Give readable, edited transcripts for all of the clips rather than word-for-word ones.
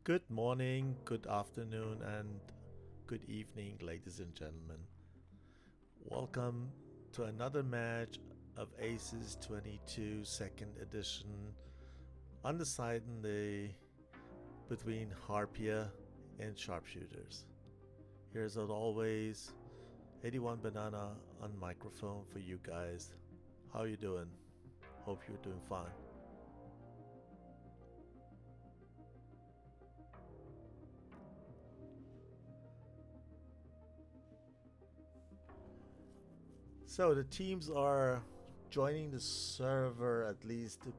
Good morning, good afternoon, and good evening, ladies and gentlemen. Welcome to another match of ACES 22 second edition undecidedly between Harpia and SharpShooters. Here's as always 81 Banana on microphone for you guys. How you doing? Hope you're doing fine. So the teams are joining the server, at least the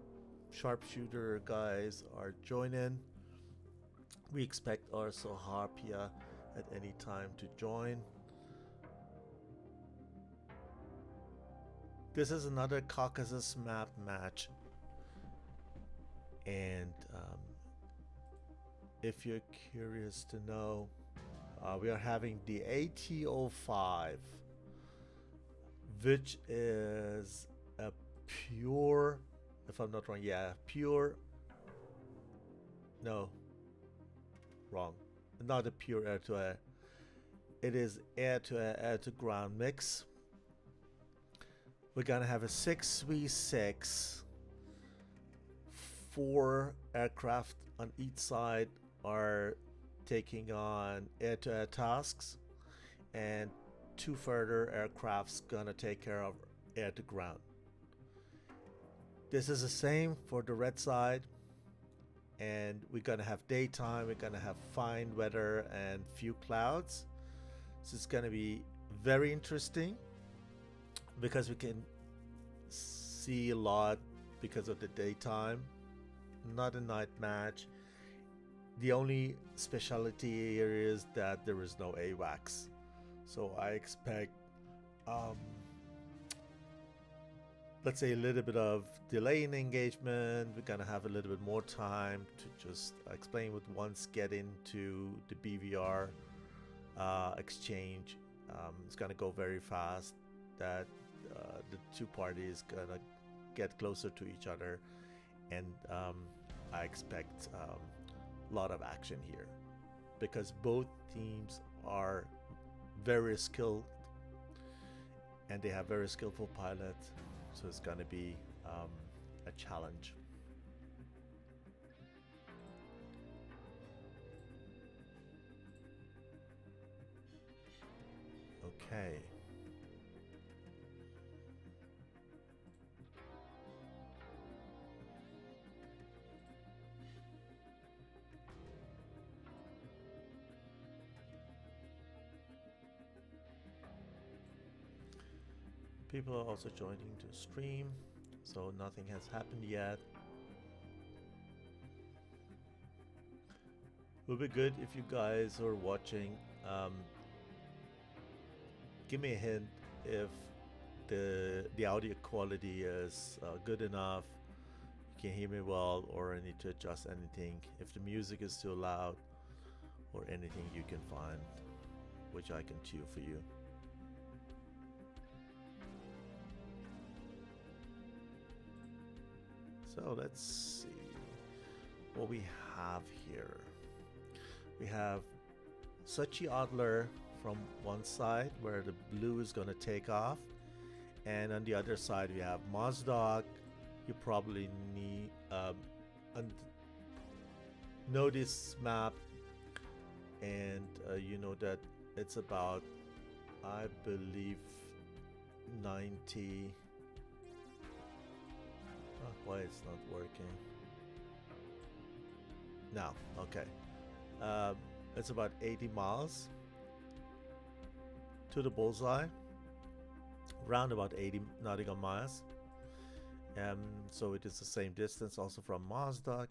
sharpshooter guys are joining. We expect also Harpia at any time to join. This is another Caucasus map match, and if you're curious to know, we are having the AT-05, which is a pure, if I'm not wrong, yeah, pure, no, wrong, not a pure air-to-air, it is air-to-air, air-to-ground mix. We're gonna have a 6v6, 4 aircraft on each side are taking on air-to-air tasks, and 2 further aircrafts gonna take care of air to ground. This is the same for the red side, and we're gonna have daytime, we're gonna have fine weather and few clouds. So it's gonna be very interesting because we can see a lot because of the daytime, not a night match. The only specialty here is that there is no AWACS. So I expect, let's say, a little bit of delay in engagement. We're gonna have a little bit more time to just explain what once get into the BVR exchange. It's gonna go very fast. That the two parties gonna get closer to each other, and I expect a lot of action here because both teams are very skilled and they have very skillful pilots, so it's going to be a challenge. Okay. People are also joining the stream, so nothing has happened yet. It would be good if you guys are watching, give me a hint if the audio quality is good enough, you can hear me well, or I need to adjust anything, if the music is too loud, or anything you can find, which I can tune for you. So let's see what we have here. We have Sochi Adler from one side where the blue is going to take off, and on the other side we have Mozdog. You probably need know this map, and you know that it's about, I believe, 90. Oh, why it's not working now? Okay, it's about 80 miles to the bullseye, round about 80 nautical miles. So it is the same distance also from Mozdog.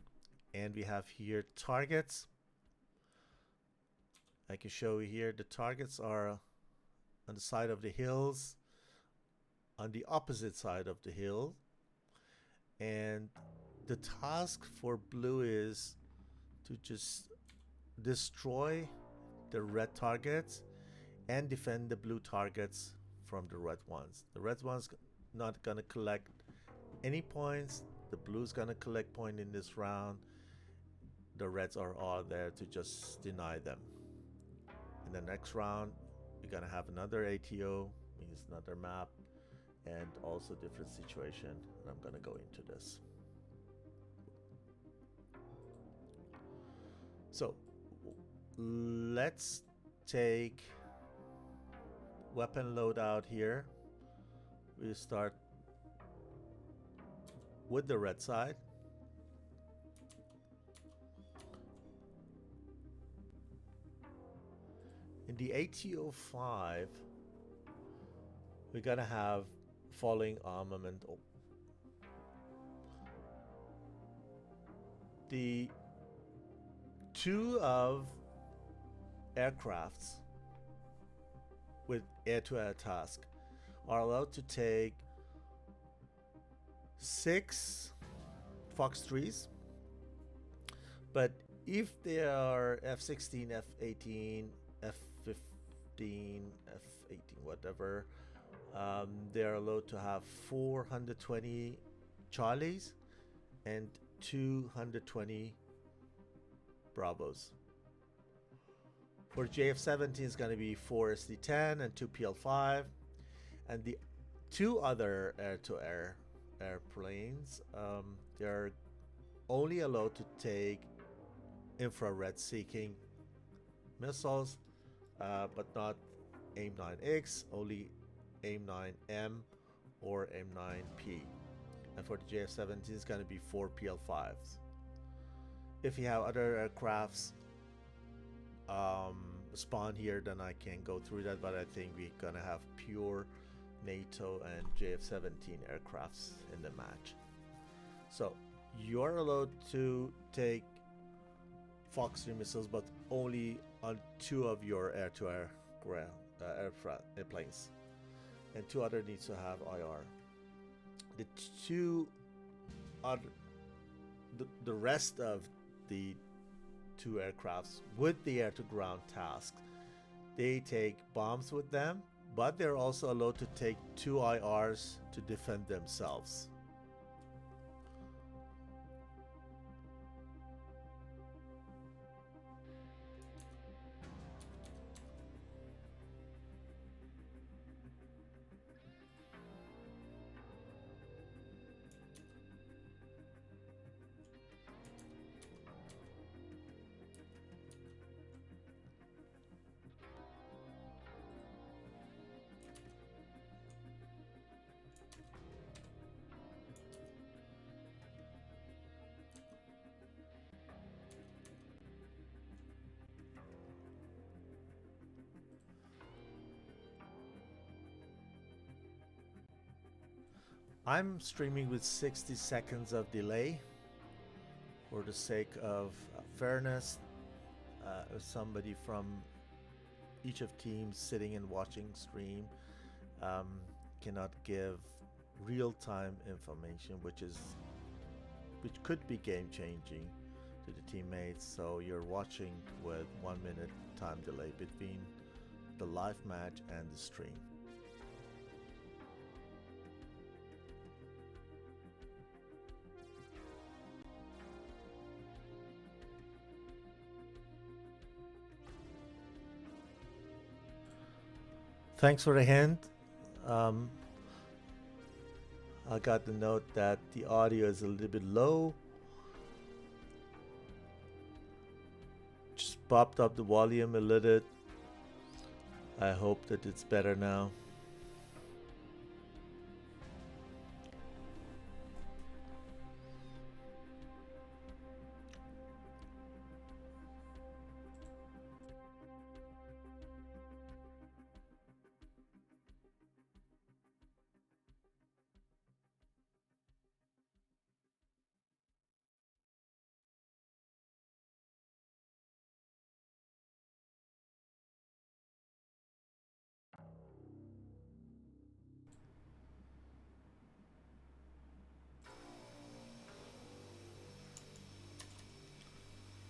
And we have here targets. I can show you here the targets are on the side of the hills, on the opposite side of the hill. And the task for blue is to just destroy the red targets and defend the blue targets from the red ones. The red ones not gonna collect any points. The blue's gonna collect point in this round. The reds are all there to just deny them. In the next round, we're gonna have another ATO, means another map, and also different situation. And I'm gonna go into this. So let's take weapon loadout here. We start with the red side. In the ATO 5, we're gonna have following armament. The two of aircrafts with air-to-air task are allowed to take 6 Fox 3s, but if they are F-16, F-18, F-15, F-18, whatever, they're allowed to have 420 Charlies and 220 Bravos. For JF-17 is going to be 4 SD-10 and 2 PL-5, and the two other air-to-air airplanes, they're only allowed to take infrared seeking missiles, but not AIM-9X, only AIM-9M or AIM-9P. And for the JF-17 it's going to be 4 PL-5s. If you have other aircrafts spawn here, then I can go through that, but I think we're going to have pure NATO and JF-17 aircrafts in the match. So you're allowed to take Fox 3 missiles, but only on 2 of your air-to-air airplanes, and 2 other needs to have IR. The two other, the rest of the 2 aircrafts with the air-to-ground task, they take bombs with them, but they're also allowed to take 2 IRs to defend themselves. I'm streaming with 60 seconds of delay for the sake of fairness. Somebody from each of teams sitting and watching stream cannot give real-time information, which could be game-changing to the teammates, so you're watching with 1 minute time delay between the live match and the stream. Thanks for the hint. I got the note that the audio is a little bit low. Just popped up the volume a little. I hope that it's better now.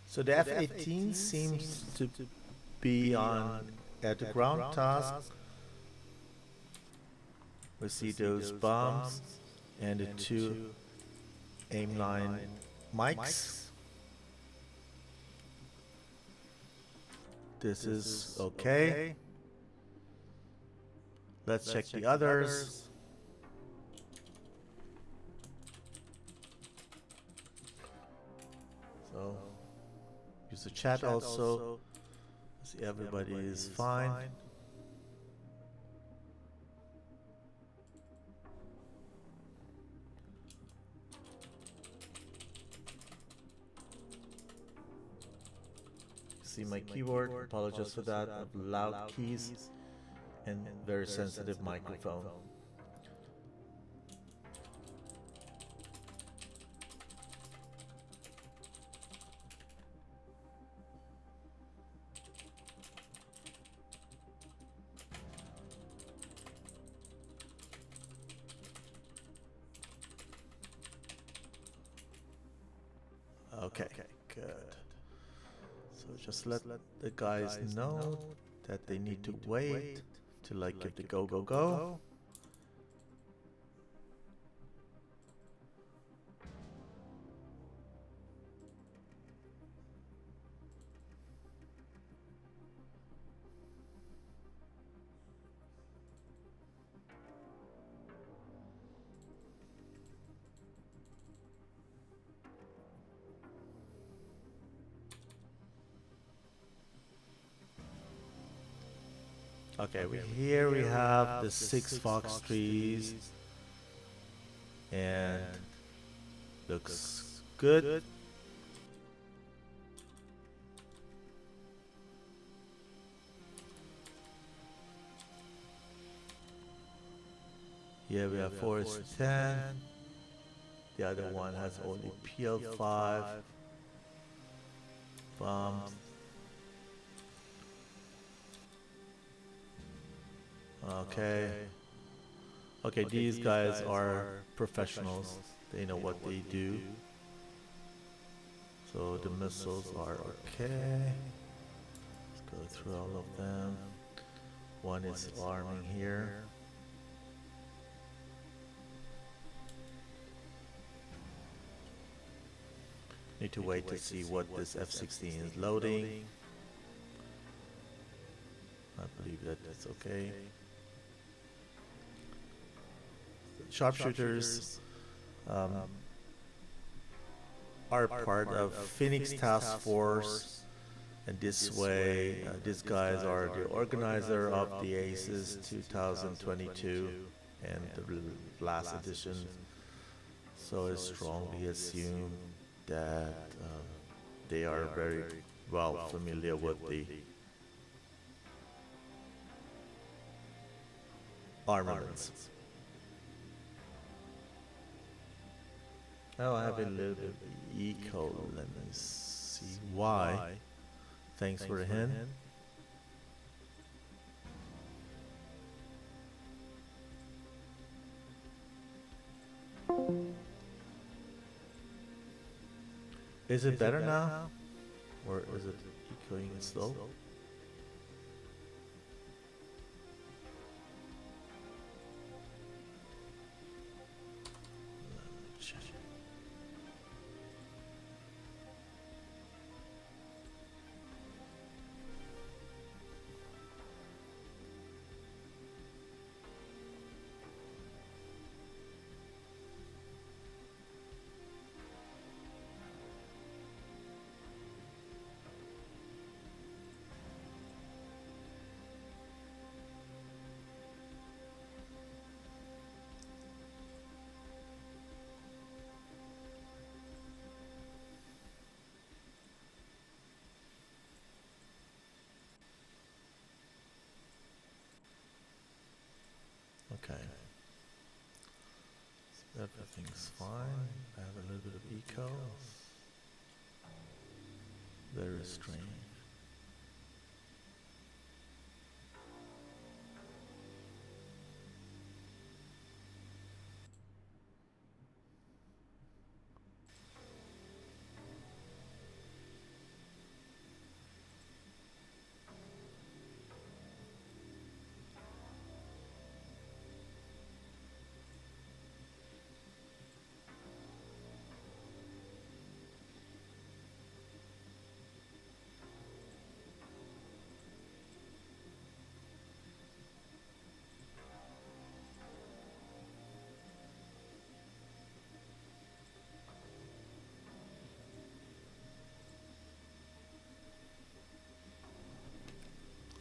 So the F-18 seems to be on at the ground task. We see those bombs and the two aim line mics. This is okay. Let's check the others. So use the chat also. See, everybody is fine. See my keyboard, apologize for that. I have loud keys and very sensitive microphone. Okay, good. So just let the guys know that they need to wait till I give the go, go, go. Okay, here we have the 6 fox trees, and looks good. Here we have forest 10. The other one has only PL5 bombs. Okay, these guys are professionals. They know what they do. So the missiles are okay. Let's go through all of them. One is arming here. Need to wait to see what this F-16 is loading. I believe that that's okay. Sharpshooters are part of Phoenix Task Force, and this way, these guys are the organizer of the ACES 2022 and the last edition. So I strongly assume that they are very well familiar with the armaments. Oh, I have a little bit of echo. Let me see why. Thanks for the hint. Is it better now? Or is it echoing still? Okay. So everything's fine. I have a little bit of echo. Very strange.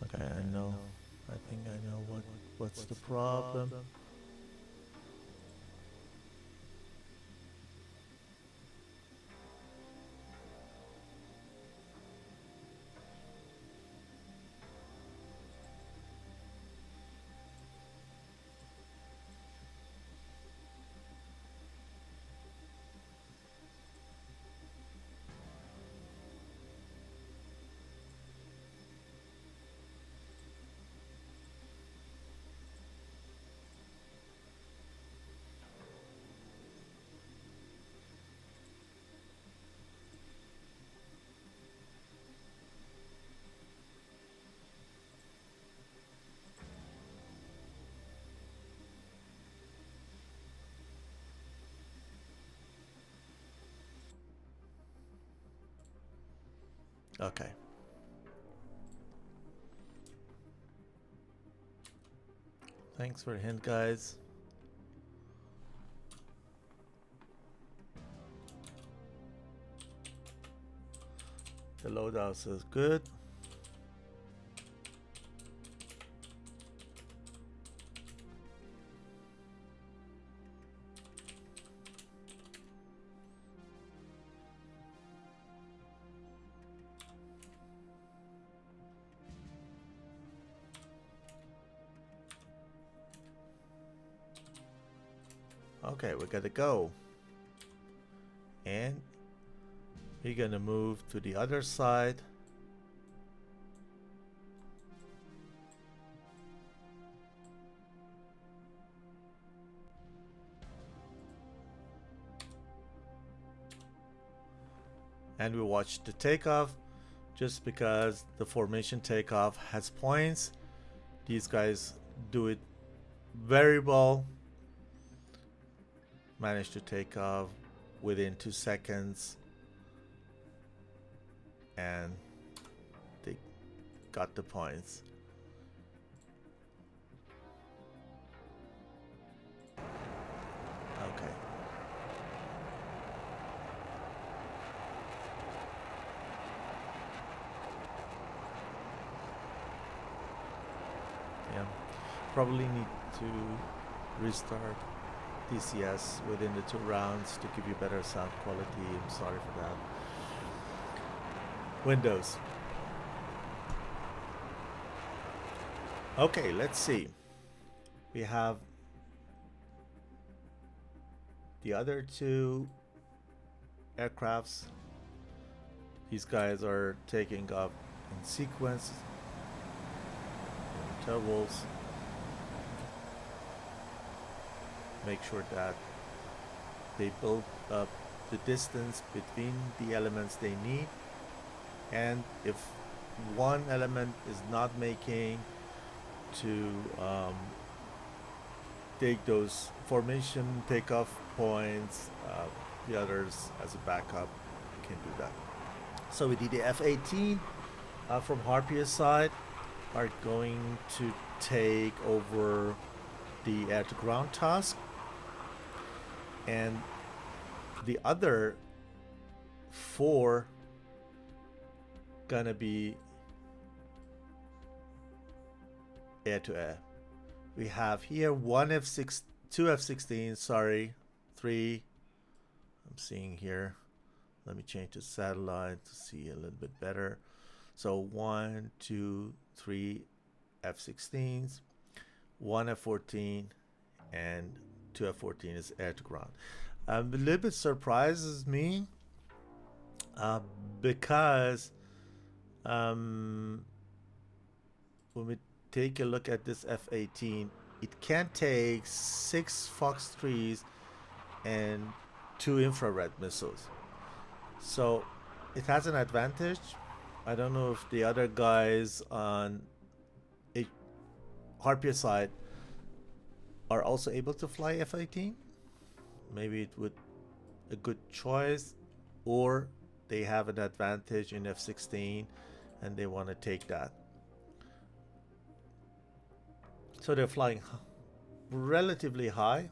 Okay, I know. I think I know what's the problem. Okay. Thanks for the hint, guys. The loadout says good. Okay, we gotta go. And we're gonna move to the other side. And we watch the takeoff. Just because the formation takeoff has points, these guys do it very well. Managed to take off within 2 seconds, and they got the points. Okay. Yeah, probably need to restart DCS within the 2 rounds to give you better sound quality. I'm sorry for that. Windows. Okay, let's see. We have the other 2 aircrafts. These guys are taking off in sequence. Intervals. Make sure that they build up the distance between the elements they need, and if one element is not making, to take those formation takeoff points, the others as a backup can do that. So we did the F-18 from Harpia's side are going to take over the air-to-ground task, and the other 4 gonna be air-to-air. We have here 2 F-16, sorry, 3. I'm seeing here. Let me change the satellite to see a little bit better. So 1, 2, 3 F-16s, 1 F-14, and 2 F-14 is air-to-ground. A little bit surprises me because when we take a look at this F-18, it can take 6 Fox 3s and 2 infrared missiles. So it has an advantage. I don't know if the other guys on a Harpia side are also able to fly F-18. Maybe it would a good choice, or they have an advantage in F-16 and they want to take that. So they're flying relatively high,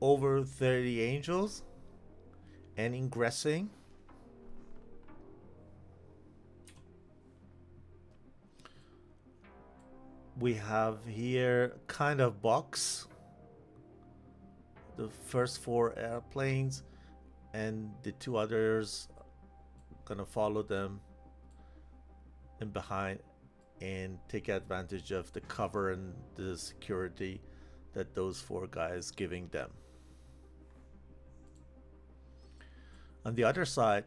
over 30 Angels, and ingressing. We have here kind of box the first 4 airplanes, and the 2 others gonna follow them in behind and take advantage of the cover and the security that those 4 guys giving them. On the other side,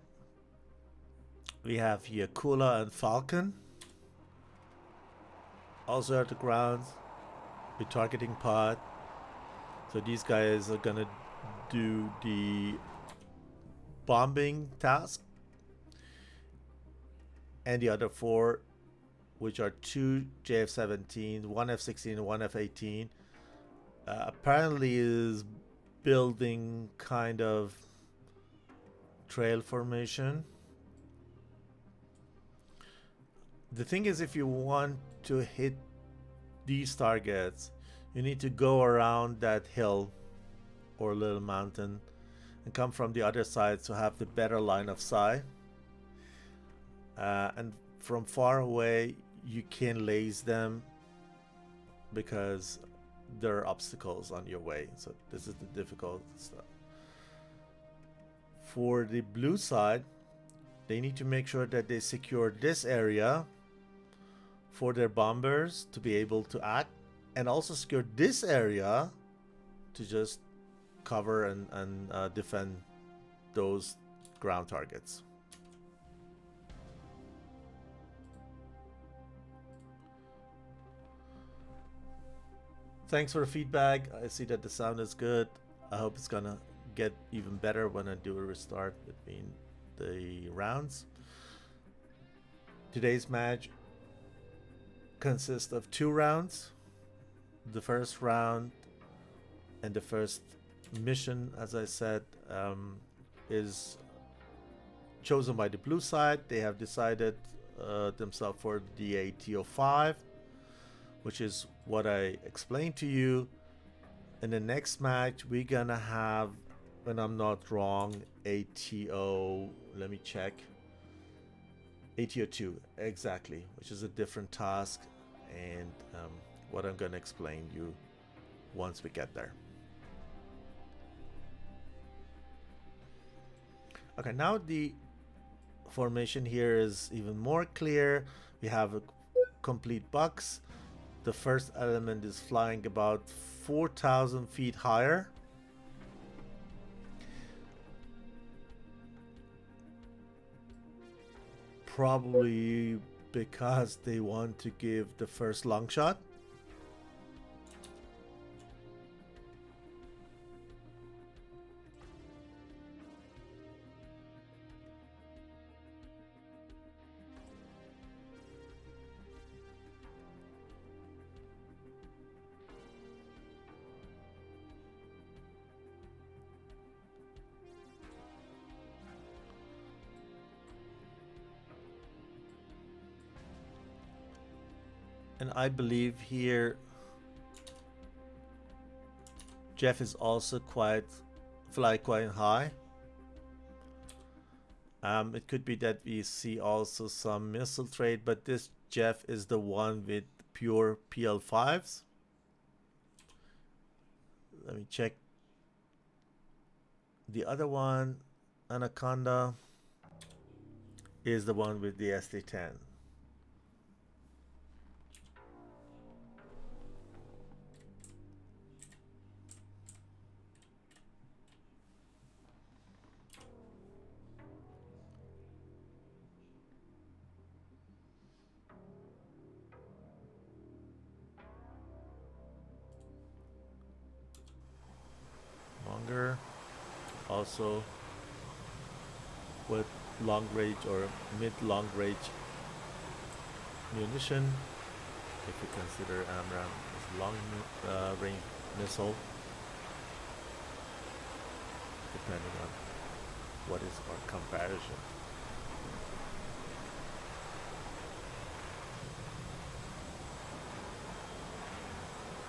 we have here Kula and Falcon, also at the ground with targeting pod. So these guys are gonna do the bombing task, and the other 4, which are 2 JF-17, 1 F-16, and 1 F-18, apparently is building kind of trail formation. The thing is, if you want to hit these targets, you need to go around that hill or little mountain and come from the other side to have the better line of sight. And from far away, you can laze them because there are obstacles on your way. So this is the difficult stuff. For the blue side, they need to make sure that they secure this area for their bombers to be able to act, and also secure this area to just cover and defend those ground targets. Thanks for the feedback. I see that the sound is good. I hope it's gonna get even better when I do a restart between the rounds. Today's match consists of 2 rounds. The first round and the first mission, as I said, is chosen by the blue side. They have decided themselves for the ATO5, which is what I explained to you. In the next match, we're gonna have, when I'm not wrong, ATO, let me check, ATO2, exactly, which is a different task, and what I'm gonna explain you once we get there. Okay, now the formation here is even more clear. We have a complete box. The first element is flying about 4,000 feet higher. Probably because they want to give the first long shot. And I believe here Jeff is also fly quite high. It could be that we see also some missile trade, but this Jeff is the one with pure PL5s. Let me check. The other one, Anaconda, is the one with the SD-10. Longer, also with long range or mid-long range munition, if you consider AMRAAM as long range missile, depending on what is our comparison.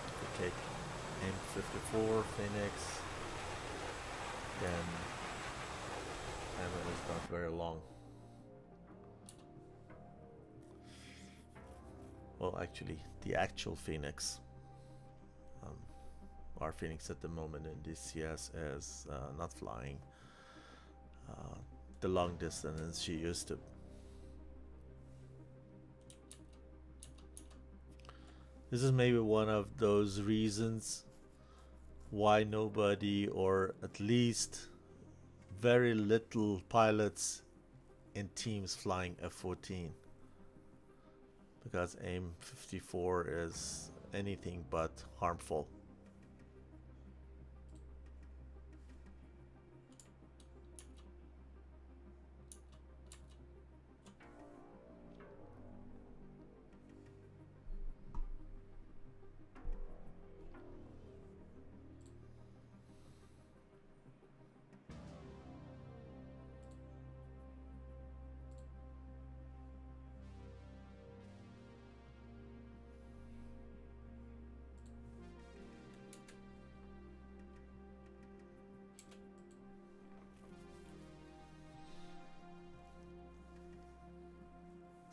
If we take M54 Phoenix, then ammo is not very long. Well, actually, the actual Phoenix, our Phoenix at the moment in DCS is not flying the long distance she used to. This is maybe one of those reasons why nobody, or at least very little pilots in teams flying F-14, because AIM-54 is anything but harmful.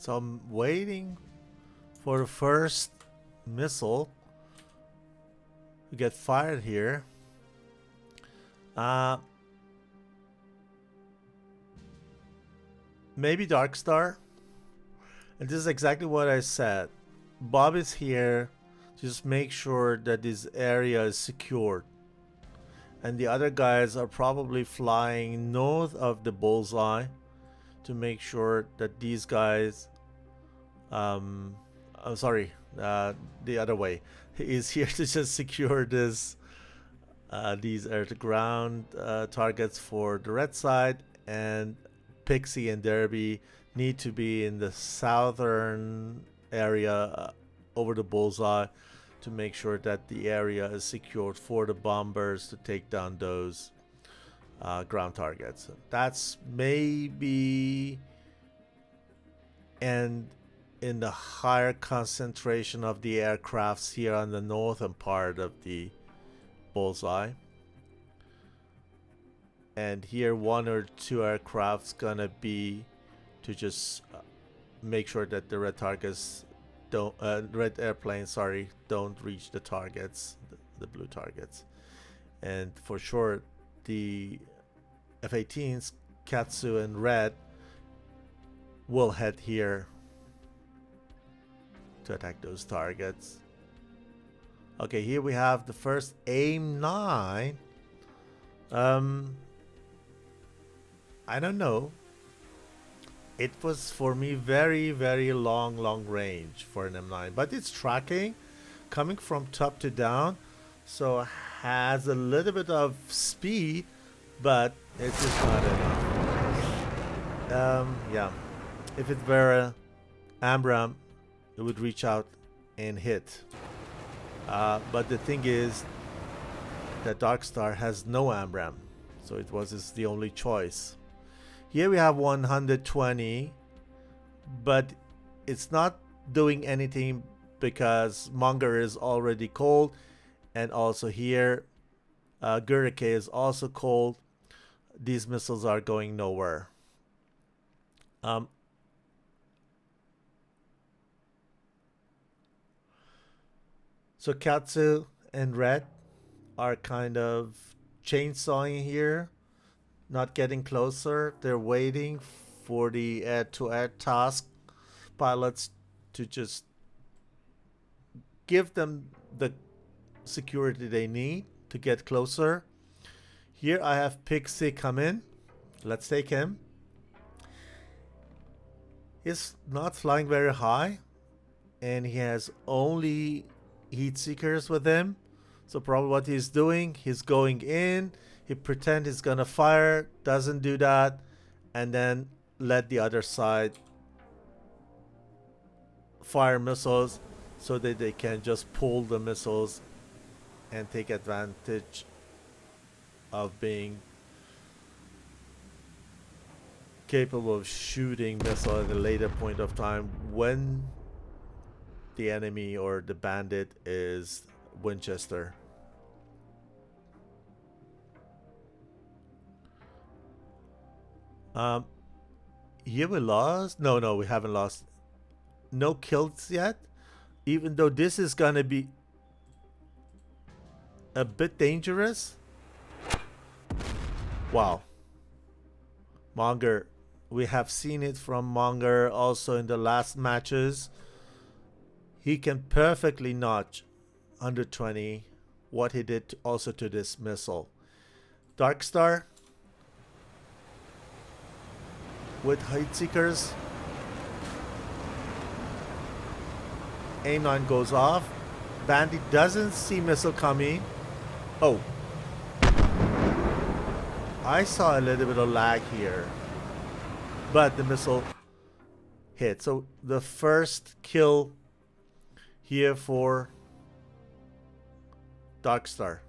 So I'm waiting for the first missile to get fired here. Maybe Dark Star. And this is exactly what I said. Bob is here to just make sure that this area is secured. And the other guys are probably flying north of the bullseye to make sure that these guys, I'm sorry, the other way. He is here to just secure this, these air-to-ground targets for the red side, and Pixie and Derby need to be in the southern area over the bullseye to make sure that the area is secured for the bombers to take down those ground targets. That's maybe, and in the higher concentration of the aircrafts here on the northern part of the bullseye. And here 1 or 2 aircrafts gonna be to just make sure that the red targets don't, red airplanes, sorry, don't reach the targets, the blue targets. And for sure, the F-18s, Katsu and Red, will head here to attack those targets. Okay, here we have the first AIM-9. I don't know. It was for me very, very long range for an M9, but it's tracking, coming from top to down, so has a little bit of speed, but it's just not enough. Yeah, if it were AMRAAM, it would reach out and hit. But the thing is that Dark Star has no AMRAAM, so it was the only choice. Here we have 120, but it's not doing anything because Monger is already cold, and also here Gurike is also cold. These missiles are going nowhere. So Katsu and Red are kind of chainsawing here, not getting closer. They're waiting for the air-to-air task pilots to just give them the security they need to get closer. Here I have Pixie come in. Let's take him. He's not flying very high, and he has only heat seekers with him. So probably what he's doing, he's going in, he pretend he's gonna fire, doesn't do that, and then let the other side fire missiles so that they can just pull the missiles and take advantage of being capable of shooting missile at a later point of time when the enemy or the bandit is Winchester. Here we lost. No, we haven't lost. No kills yet. Even though this is gonna be a bit dangerous. Wow. Monger. We have seen it from Monger also in the last matches. He can perfectly notch 120 what he did also to this missile. Darkstar with heat seekers. A9 goes off. Bandit doesn't see missile coming. Oh. I saw a little bit of lag here, but the missile hit. So the first kill here for Darkstar.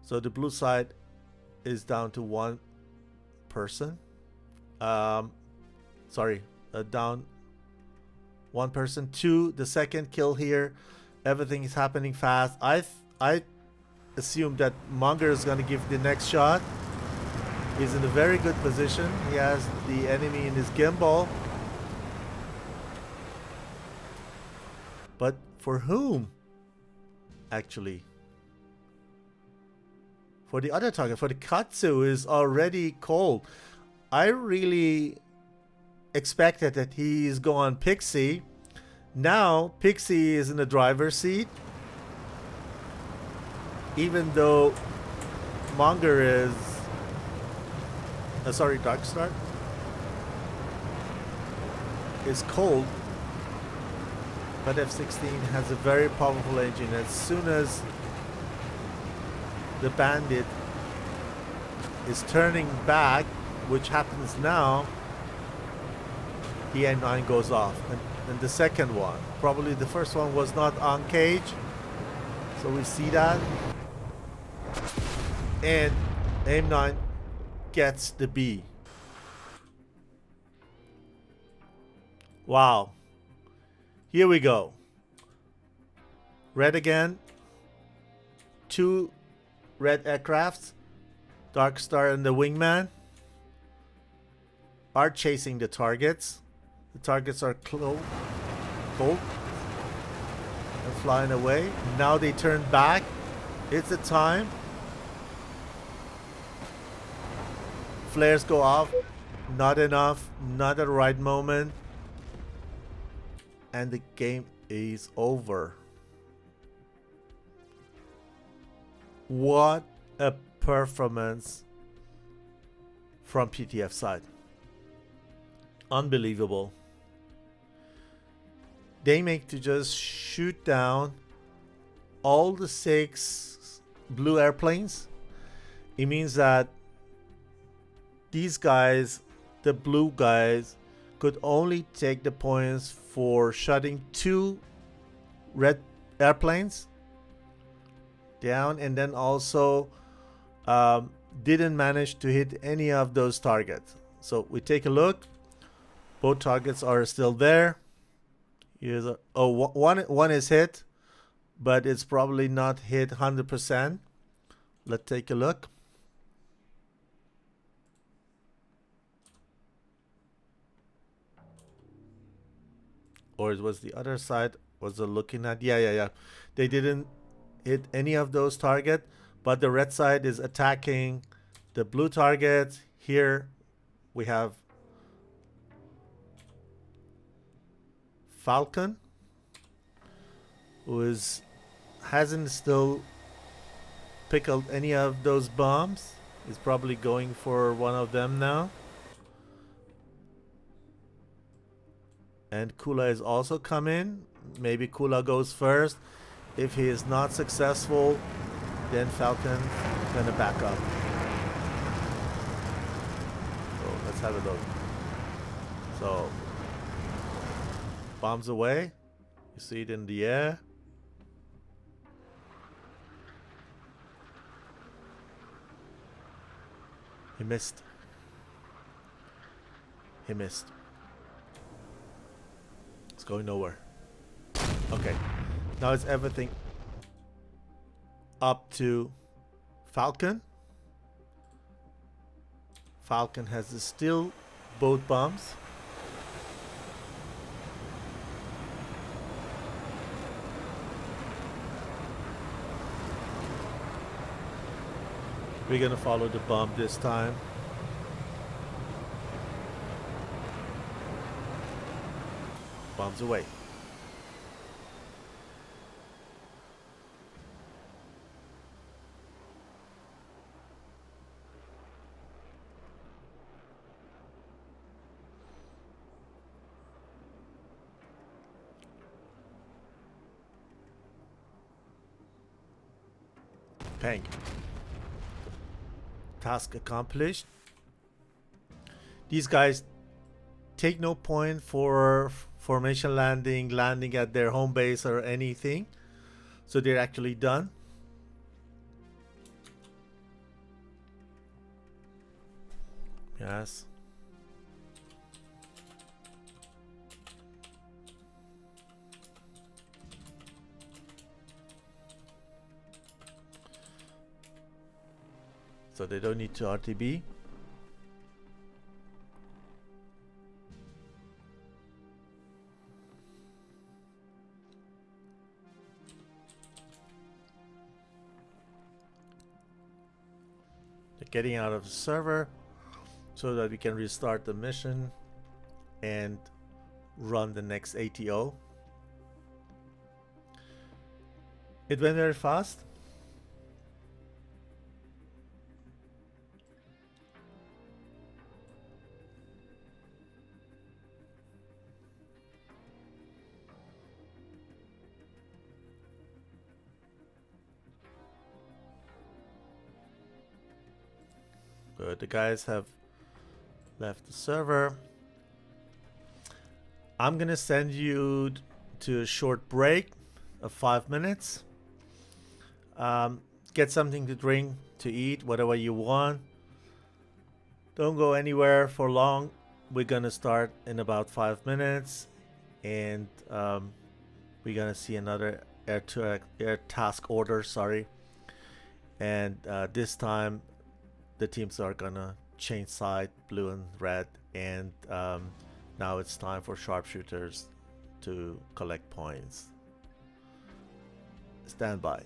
So the blue side is down to one person. Down one person. Two, the second kill here. Everything is happening fast. I assume that Monger is going to give the next shot. He's in a very good position. He has the enemy in his gimbal. But for whom? Actually. For the other target. For the Katsu is already cold. I really expected that he's going Pixie. Now Pixie is in the driver's seat. Even though Monger is Darkstar is cold, but F-16 has a very powerful engine. As soon as the bandit is turning back, which happens now, the A9 goes off. And the second one, probably the first one was not on cage, so we see that. And AIM-9 gets the B. Wow. Here we go. Red again. Two red aircrafts. Darkstar and the Wingman are chasing the targets. The targets are cold and flying away. Now they turn back. It's the time. Flares go off. Not enough. Not at the right moment. And the game is over. What a performance from PTF side. Unbelievable. They make to just shoot down all the 6 blue airplanes. It means that these guys, the blue guys, could only take the points for shutting 2 red airplanes down, and then also didn't manage to hit any of those targets. So we take a look. Both targets are still there. Here's a, oh, one is hit, but it's probably not hit 100%. Let's take a look. Or it was the other side was looking at. Yeah. They didn't hit any of those targets, but the red side is attacking the blue target. Here we have Falcon, who hasn't still pickled any of those bombs. He's probably going for one of them now. And Kula is also coming. Maybe Kula goes first. If he is not successful, then Falcon is gonna back up. So let's have a look. So bombs away. You see it in the air. He missed. He missed. It's going nowhere. Okay. Now it's everything up to Falcon. Falcon has still both bombs. We're gonna follow the bomb this time. Bombs away. Bang. Task accomplished. These guys take no point for formation landing at their home base or anything. So they're actually done. Yes. So they don't need to RTB. They're getting out of the server so that we can restart the mission and run the next ATO. It went very fast. Good. The guys have left the server. I'm gonna send you to a short break of 5 minutes. Get something to drink, to eat, whatever you want. Don't go anywhere for long. We're gonna start in about 5 minutes, and we're gonna see another air task order. Sorry, and this time the teams are gonna change side, blue and red, and now it's time for sharpshooters to collect points. Stand by.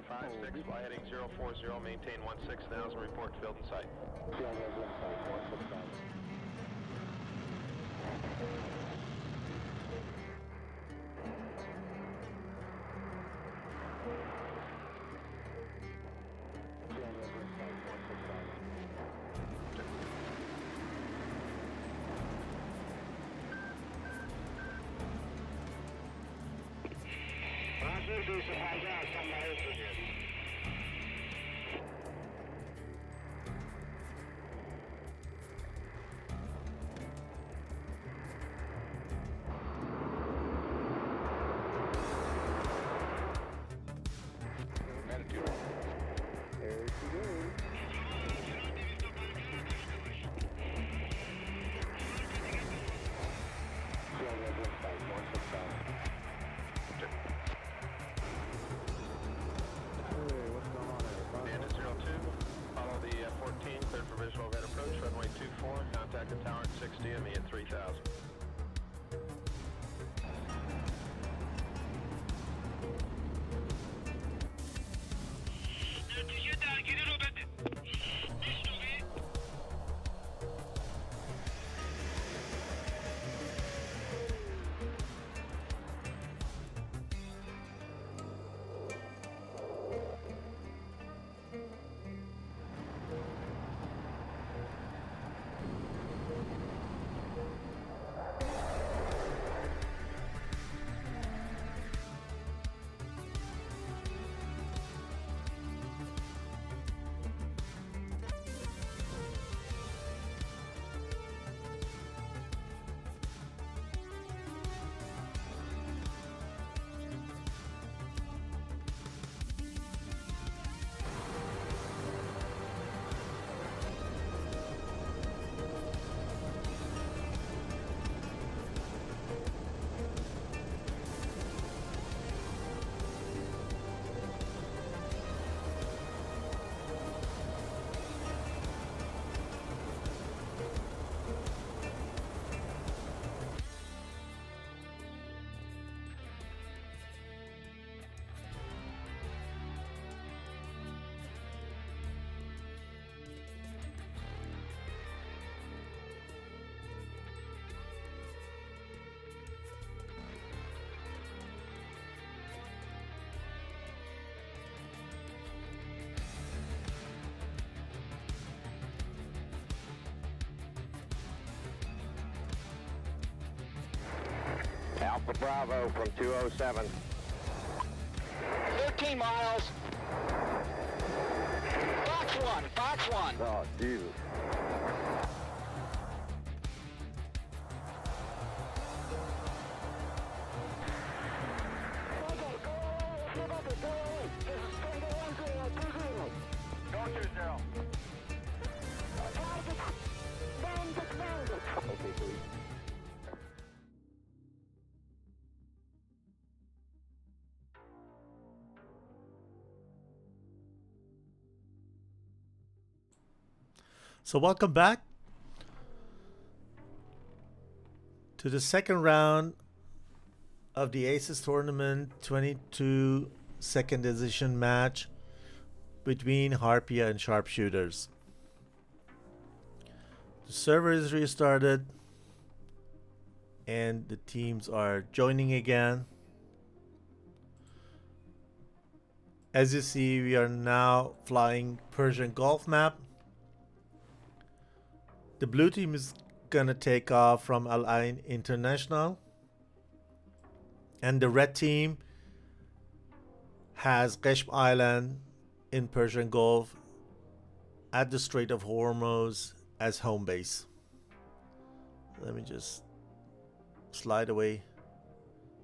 956, fly heading 040, maintain 16,000, report field in sight. Contact the tower at 60 and me at 3000. Alpha Bravo from 207. 13 miles. Fox 1. Oh, Jesus. So welcome back to the second round of the ACES tournament 22 second edition match between Harpia and SharpShooters. The server is restarted and the teams are joining again. As you see, we are now flying Persian Gulf map. The blue team is gonna take off from Al Ain International, and the red team has Qeshm Island in Persian Gulf at the Strait of Hormuz as home base. Let me just slide away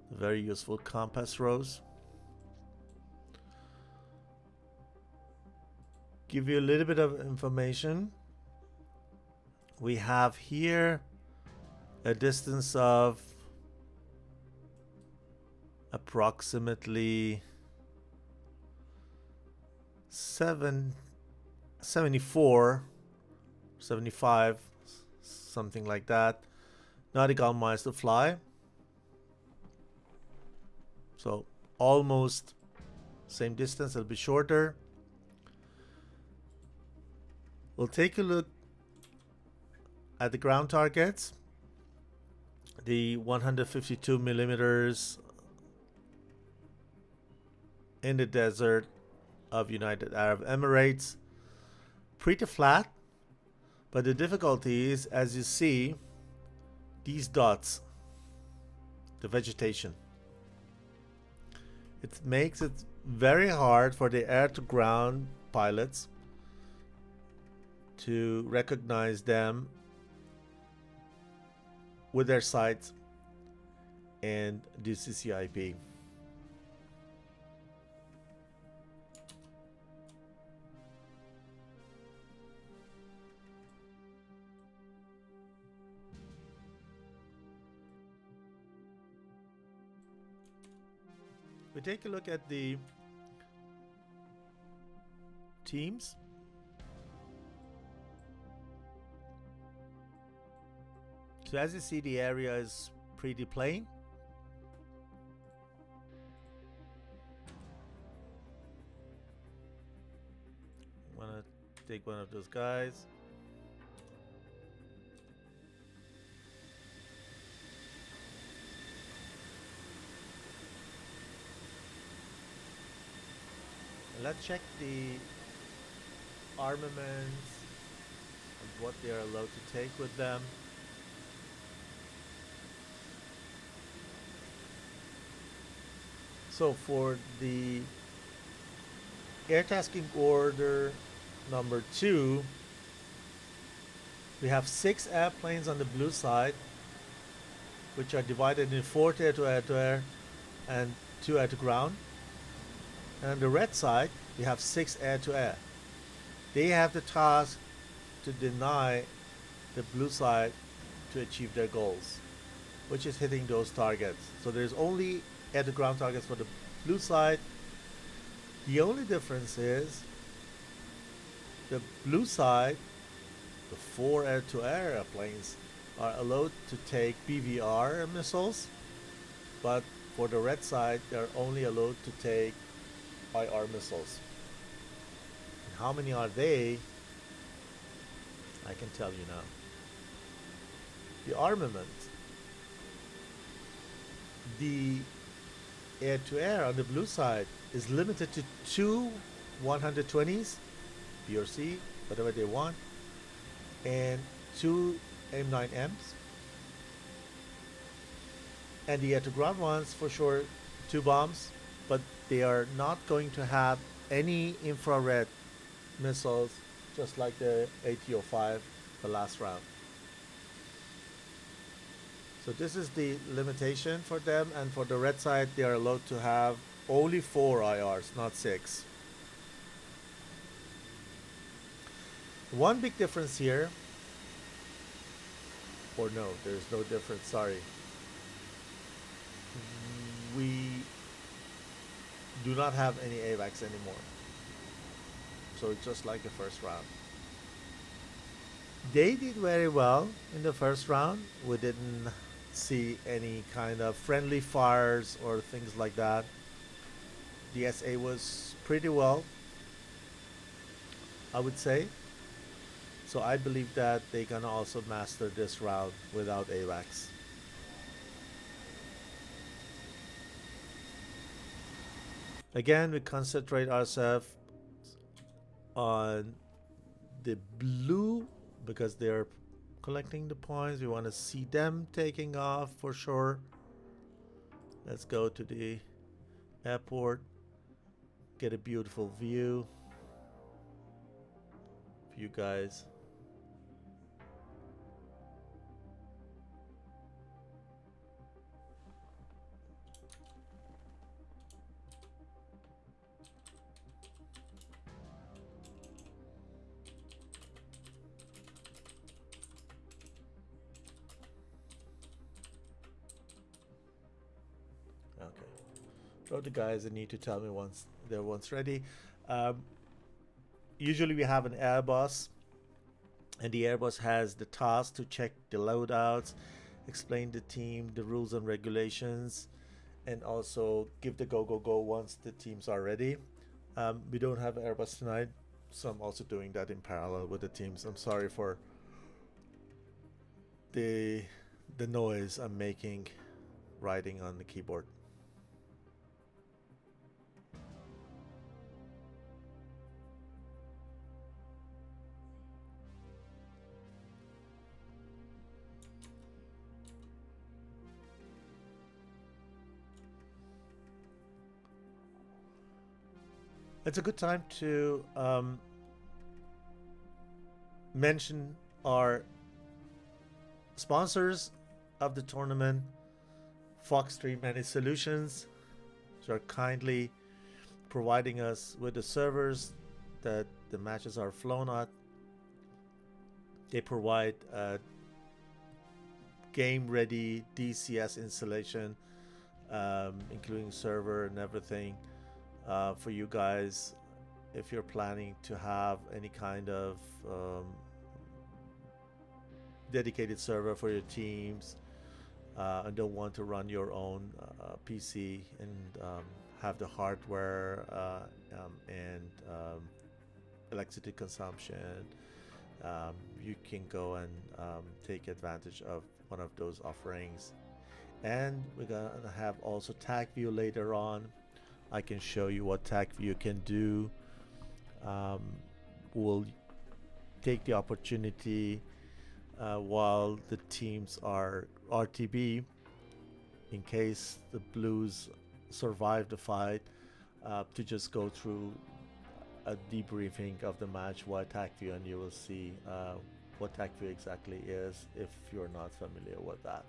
the very useful compass rose. Give you a little bit of information. We have here a distance of approximately 74, 75, something like that, nautical miles to fly. So almost Same distance, it'll be shorter. We'll take a look at the ground targets. The 152 millimeters in the desert of United Arab Emirates. Pretty flat, but the difficulty is, as you see, these dots, the vegetation. It makes it very hard for the air-to-ground pilots to recognize them with their sights and do CCIP. We take a look at the teams. So as you see, the area is pretty plain. Wanna take one of those guys. Let's check the armaments and what they are allowed to take with them. So for the air tasking order number 2, we have 6 airplanes on the blue side, which are divided in 4 air-to-air and 2 air-to-ground. And on the red side, we have 6 air-to-air. They have the task to deny the blue side to achieve their goals, which is hitting those targets. So there's only air-to-ground targets for the blue side. The only difference is the blue side, the 4 air-to-air airplanes, are allowed to take BVR missiles, but for the red side, they're only allowed to take IR missiles. And how many are they? I can tell you now. The armament, the air-to-air on the blue side is limited to 2 120s, B or C, whatever they want, and 2 M9Ms. And the air-to-ground ones, for sure, 2 bombs, but they are not going to have any infrared missiles, just like the AT-05, the last round. So this is the limitation for them, and for the red side, they are allowed to have only 4 IRs, not 6. One big difference here, or no, there's no difference, sorry. We do not have any AWACS anymore. So it's just like the first round. They did very well in the first round. We didn't see any kind of friendly fires or things like that. The SA was pretty well, I would say. So I believe that they can also master this round without AWACS. Again, we concentrate ourselves on the blue because they're collecting the points. We want to see them taking off for sure. Let's go to the airport, get a beautiful view for you guys. So the guys need to tell me once they're ready. Usually we have an Airbus, and the Airbus has the task to check the loadouts, explain the team the rules and regulations, and also give the go once the teams are ready. We don't have Airbus tonight, so I'm also doing that in parallel with the teams. I'm sorry for the noise I'm making writing on the keyboard. It's a good time to mention our sponsors of the tournament, Fox 3 Managed Solutions, which are kindly providing us with the servers that the matches are flown at. They provide game-ready DCS installation, including server and everything, for you guys if you're planning to have any kind of dedicated server for your teams and don't want to run your own PC and have the hardware and electricity consumption. You can go and take advantage of one of those offerings. And we're gonna have also TagView later on. I can show you what TagView can do. We'll take the opportunity while the teams are RTB, in case the Blues survive the fight, to just go through a debriefing of the match via TagView, and you will see what TagView exactly is if you're not familiar with that.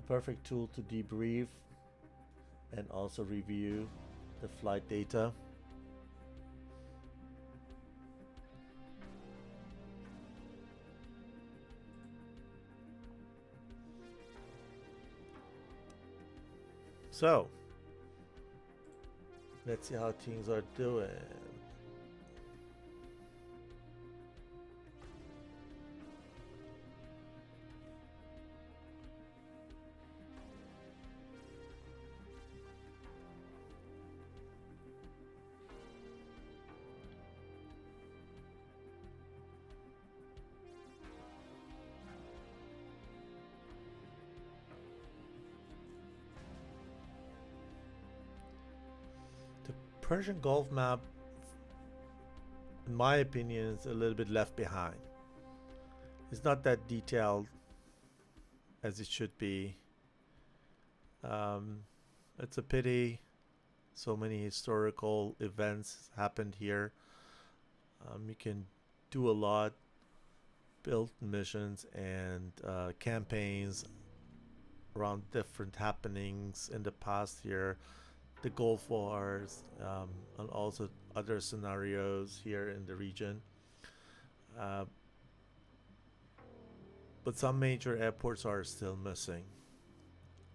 Perfect tool to debrief and also review the flight data. So let's see how things are doing. Persian Gulf map, in my opinion, is a little bit left behind. It's not that detailed as it should be. It's a pity. So many historical events happened here. You can do a lot, build missions and campaigns around different happenings in the past here. The Gulf Wars, and also other scenarios here in the region. But some major airports are still missing,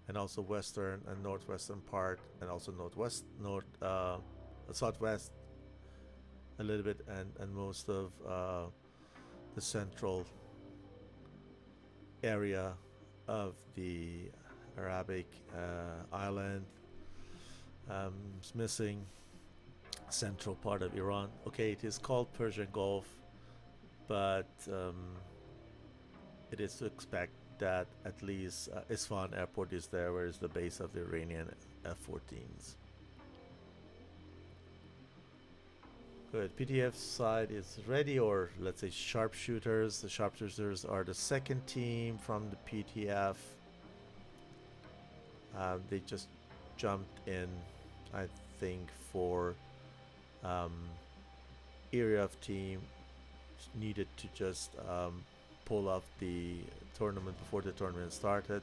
and also western and northwestern part, and also southwest a little bit, and most of the central area of the Arabic island. It's missing central part of Iran. Okay, it is called Persian Gulf, but it is to expect that at least Isfahan airport is there, where is the base of the Iranian F-14s. Good, PDF side is ready, or let's say SharpShooters. The SharpShooters are the second team from the PTF. They just jumped in, I think, for area of team needed to just pull off the tournament before the tournament started.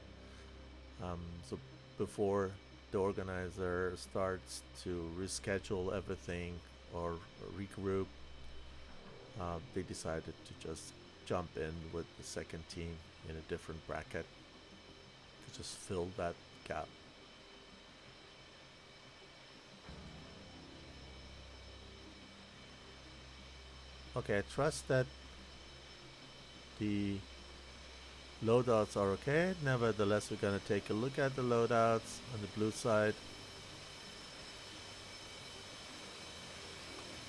So before the organizer starts to reschedule everything or regroup, they decided to just jump in with the second team in a different bracket to just fill that gap. Okay, I trust that the Loadouts are okay. Nevertheless, we're going to take a look at the loadouts on the blue side.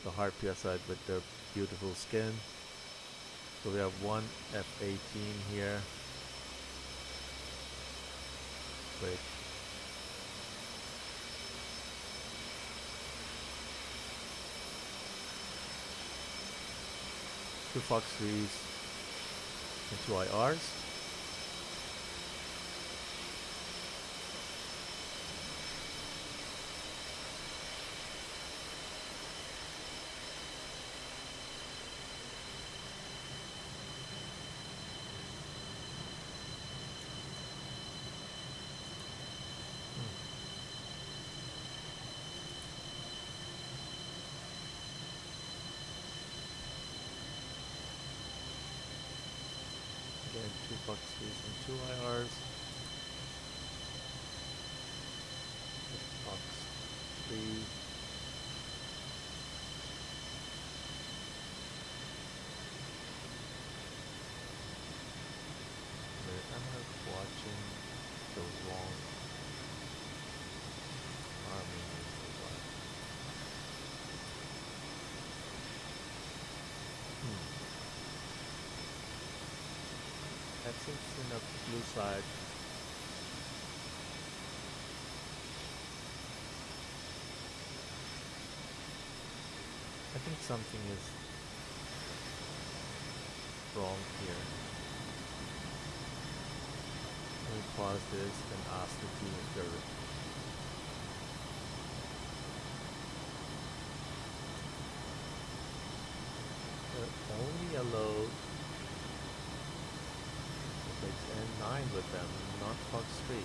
The Harpia side with their beautiful skin. So we have one F-18 here. Wait. Two Fox 3s and two IRs. Again, two Fox 3s and two IRs. Fox 3. Wait, am I watching the wrong army? F-16 up the blue side. I think something is wrong here. Let me pause this and ask the team if they're only allowed N9 with them, not Fox 3.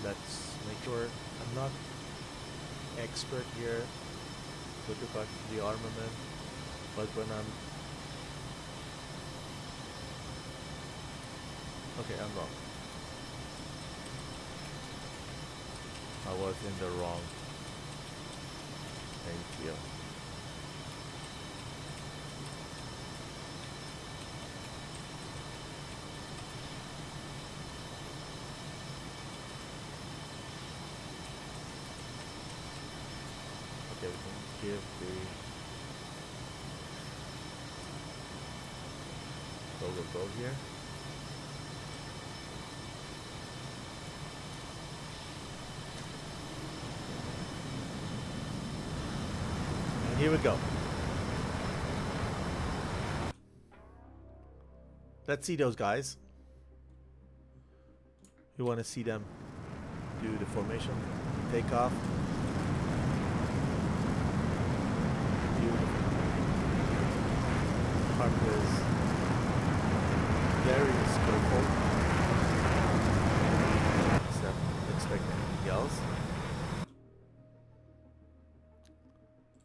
Let's make sure I'm not expert here with regard to the armament, but when I'm okay, I'm wrong. I was in the wrong. Thank you. Okay, we can give the go here. And here we go. Let's see those guys. You want to see them do the formation, take off. Harpia is very skillful. Except expect anything else.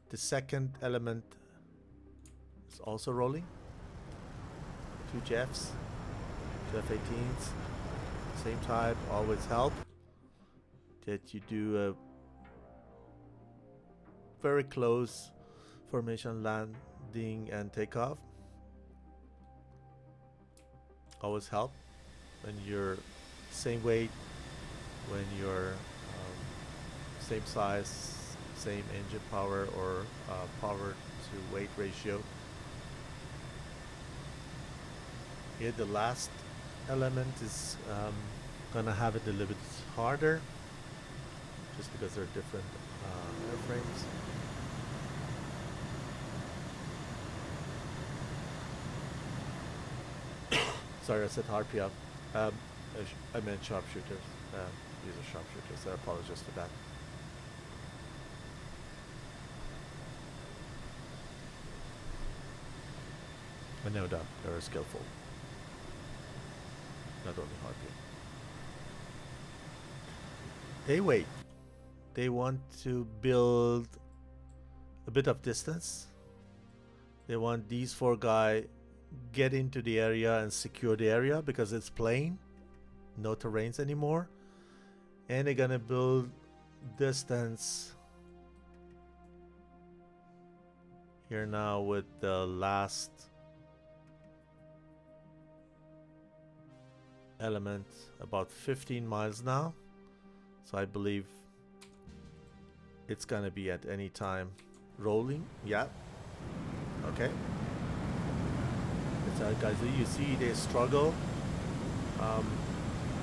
The second element is also rolling. Two Jeffs, two F-18s, same type, always help. That you do a very close formation landing and takeoff. Always help when you're same weight, when you're same size, same engine power or power to weight ratio. Here the last element is gonna have it a little bit harder, just because they're different airframes. Sorry, I said Harpia. I meant SharpShooters. These are SharpShooters. I apologize for that. But no doubt they're skillful. Not only Harpia. They wait. They want to build a bit of distance. They want these 4 guys get into the area and secure the area because it's plain, no terrains anymore, and they're gonna build distance here now with the last element about 15 miles now, so I believe it's gonna be at any time rolling. Yeah, okay. So guys, you see they struggle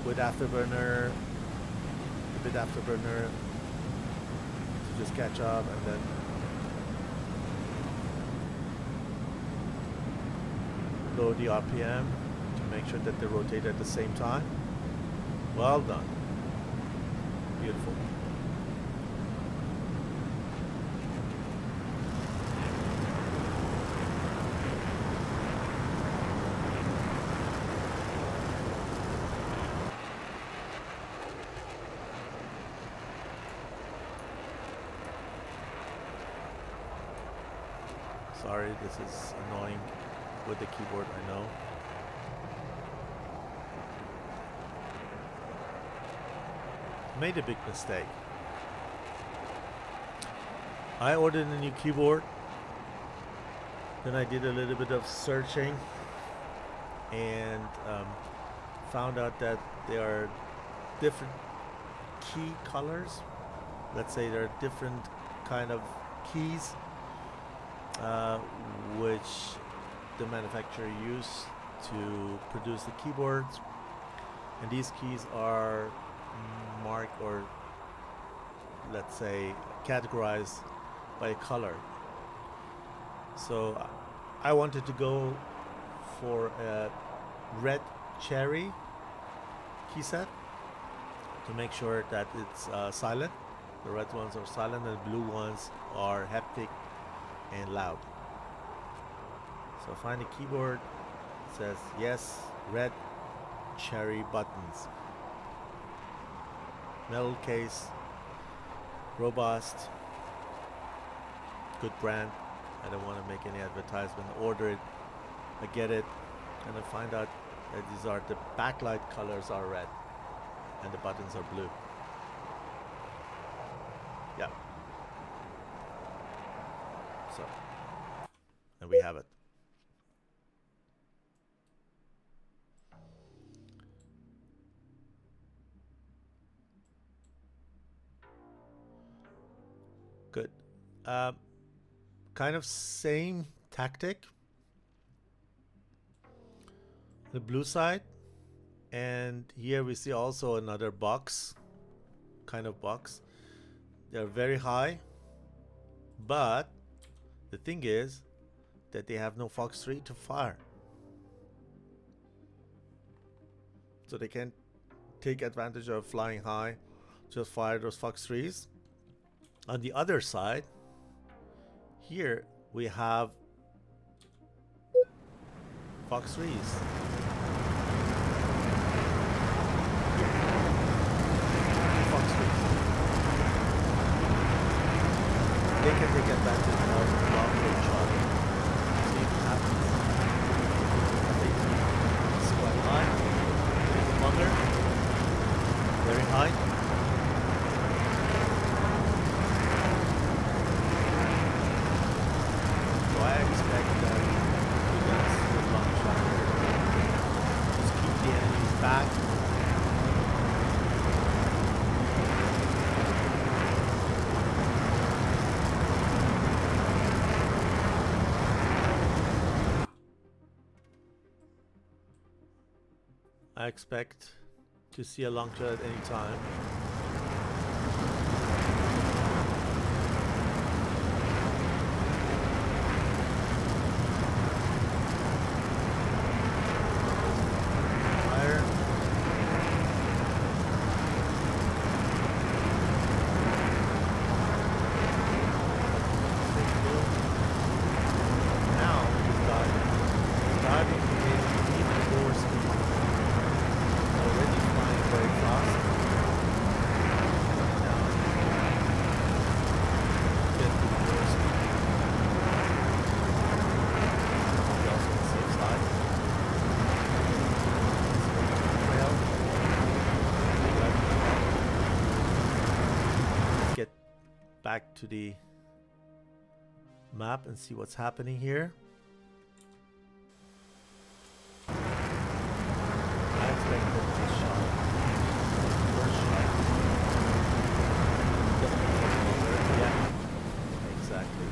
with afterburner, a bit afterburner to just catch up, and then lower the RPM to make sure that they rotate at the same time. Well done. Beautiful. Sorry, this is annoying with the keyboard, I know. Made a big mistake. I ordered a new keyboard, then I did a little bit of searching and found out that there are different key colors. Let's say there are different kind of keys which the manufacturer used to produce the keyboards, and these keys are marked, or let's say categorized by a color. So I wanted to go for a red cherry key set to make sure that it's silent. The red ones are silent and the blue ones are haptic and loud. So find a keyboard, it says yes, red cherry buttons. Metal case, robust, good brand. I don't want to make any advertisement. Order it, I get it, and I find out that these are the backlight colors are red and the buttons are blue. Yeah. So, and we have it. Good. Kind of same tactic. The blue side, and here we see also another box, kind of box. They're very high, but the thing is that they have no Fox 3 to fire, so they can't take advantage of flying high, just fire those Fox 3s. On the other side, here we have Fox 3s. Fox 3s. They can take advantage of long range shot. See what happens. It's quite high. It's longer. Very high. I expect that we're going to see a long shot. Just keep the enemies back. I expect to see a long shot at any time. back to the map and see what's happening here. I expect that this shot, first shot, yeah, exactly.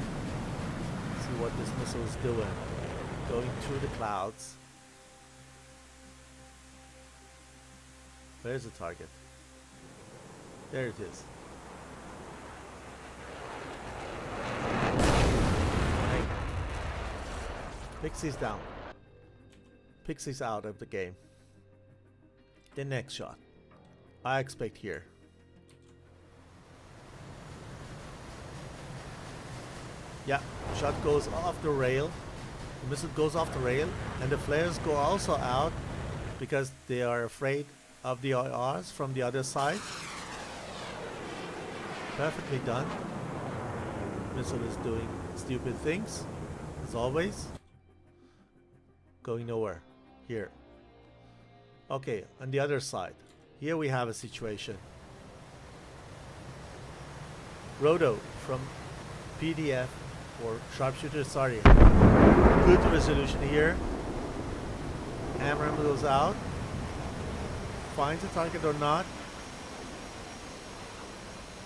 See what this missile is doing, going through the clouds. Where's the target? There it is. Hey. Pixie's down. Pixie's out of the game. The next shot, I expect here. Yeah, shot goes off the rail. The missile goes off the rail, and the flares go also out because they are afraid of the IRs from the other side. Perfectly done. Missile is doing stupid things, as always. Going nowhere. Here. Okay, on the other side. Here we have a situation. Roto from PDF or SharpShooters, sorry. Good resolution here. Hammer goes out. Finds a target or not.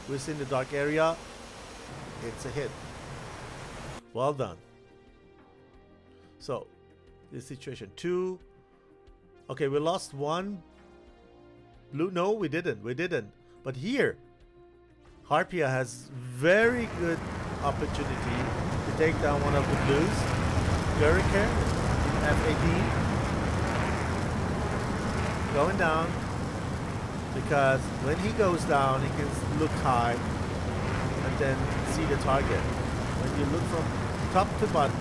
Within the dark area, it's a hit. Well done. So, this situation 2. Okay, we lost one. Blue, no, we didn't. But here, Harpia has very good opportunity to take down one of the blues. Gurrican, F-18. Going down, because when he goes down, he can look high and then see the target. When you look from top to bottom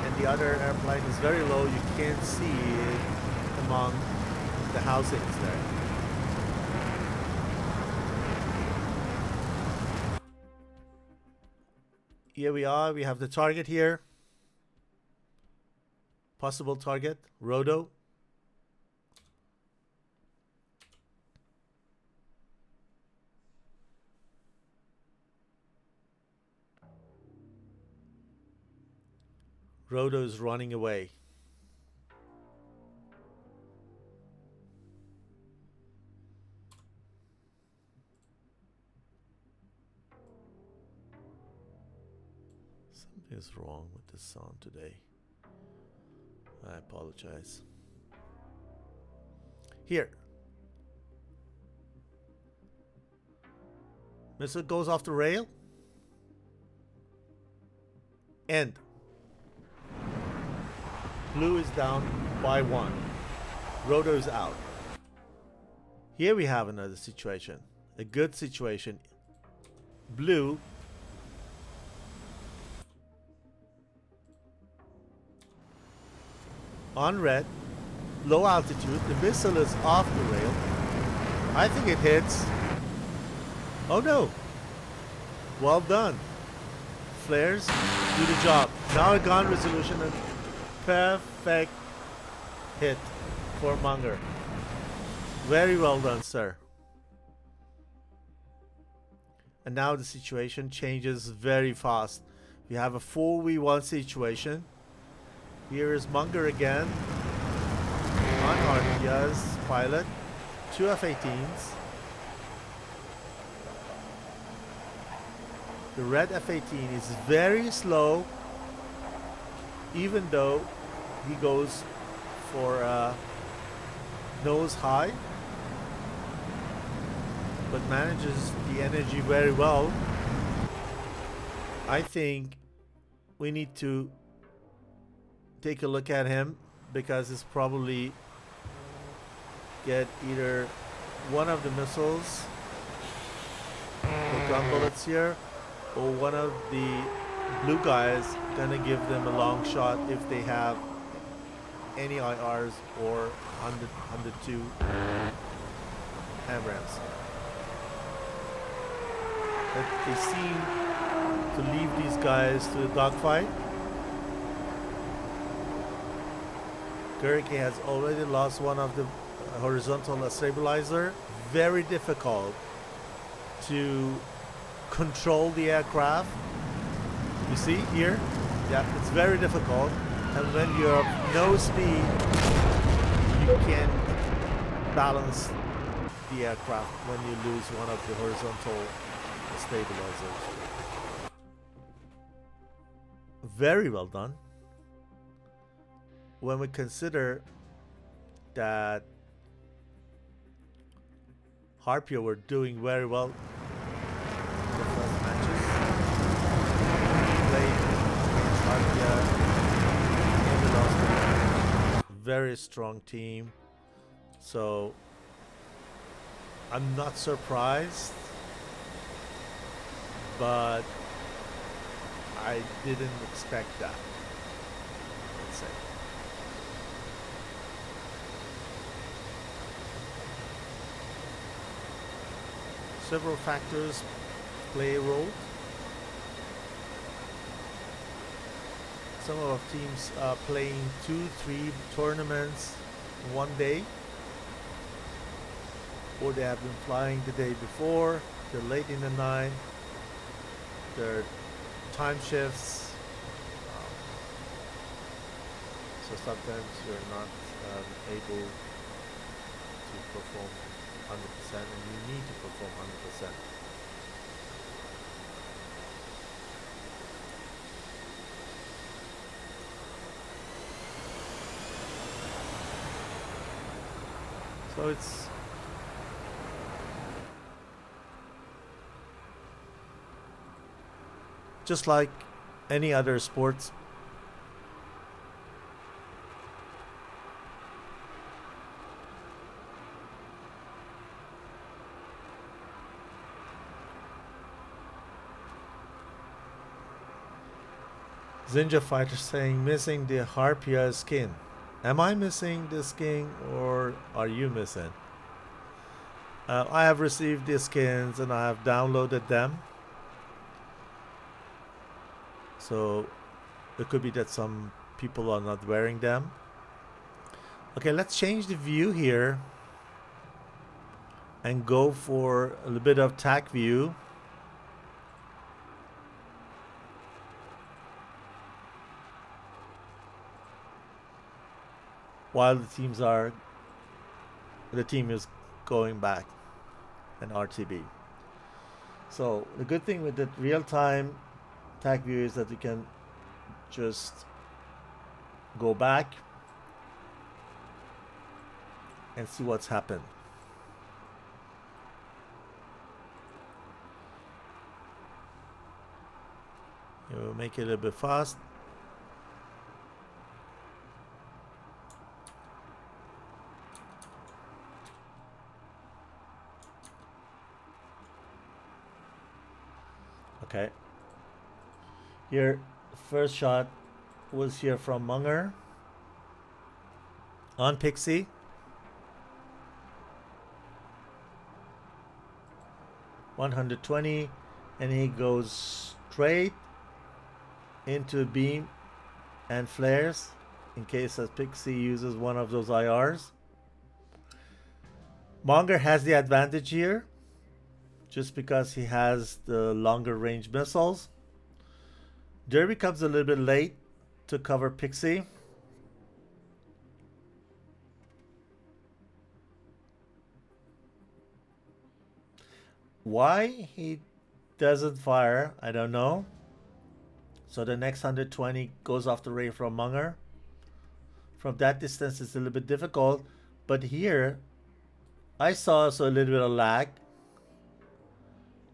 and the other airplane is very low, you can't see it among the housings there. Here we are, we have the target here. Possible target, Roto. Roto is running away. Something is wrong with the sound today. I apologize. Here. Missile goes off the rail. And Blue is down by 1. Roto is out. Here we have another situation. A good situation. Blue on red, low altitude. The missile is off the rail. I think it hits. Oh no. Well done. Flares do the job. Now a gun resolution and perfect hit for Munger. Very well done, sir. And now the situation changes very fast. We have a 4v1 situation. Here is Munger again on Harpia's pilot. 2 F-18s. The red F-18 is very slow, even though he goes for nose high, but manages the energy very well. I think we need to take a look at him, because it's probably get either one of the missiles, the gun bullets here, or one of the blue guys gonna give them a long shot if they have any IRs or on the 2 AMRAAMs. But they seem to leave these guys to the dogfight. Gurrican has already lost one of the horizontal stabilizer. Very difficult to control the aircraft. You see here? Yeah, it's very difficult. And when you have no speed, you can balance the aircraft when you lose one of the horizontal stabilizers. Very well done. When we consider that Harpia were doing very well in the first matches, played against Harpia in the last game. Very strong team. So I'm not surprised, but I didn't expect that, let's say. Several factors play a role. Some of our teams are playing 2-3 tournaments in one day, or they have been flying the day before, they're late in the night, their time shifts, so sometimes you're not able to perform 100%, and you need to perform 100%. So it's just like any other sports. Zinja Fighter saying missing the Harpia skin. Am I missing the skin or are you missing? I have received the skins and I have downloaded them. So it could be that some people are not wearing them. Okay, let's change the view here and go for a little bit of TAC view. While the team is going back in RTB. So the good thing with the real-time TAC view is that you can just go back and see what's happened. You will make it a little bit fast. Okay. Here, first shot was here from Munger on Pixie. .120, and he goes straight into beam and flares in case that Pixie uses one of those IRs. Munger has the advantage here just because he has the longer range missiles. Derby comes a little bit late to cover Pixie. Why he doesn't fire, I don't know. So the next 120 goes off the ray from Munger. From that distance it's a little bit difficult, but here I saw a little bit of lag.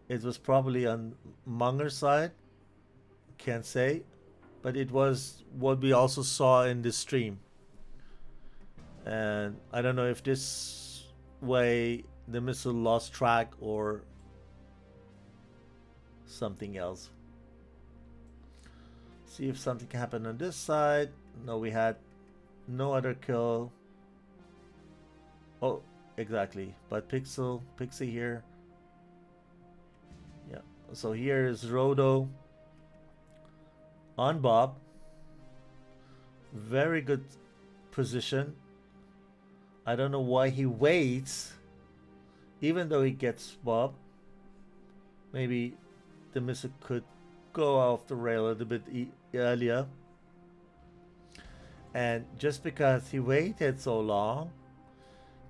It was probably on Munger's side, can't say, but it was what we also saw in the stream. And I don't know if this way the missile lost track or something else. See if something happened on this side. No, we had no other kill. Oh, exactly. But Pixie here. Yeah. So here is Rodo on Bob. Very good position. I don't know why he waits, even though he gets Bob. Maybe the missile could go off the rail a little bit earlier. And just because he waited so long,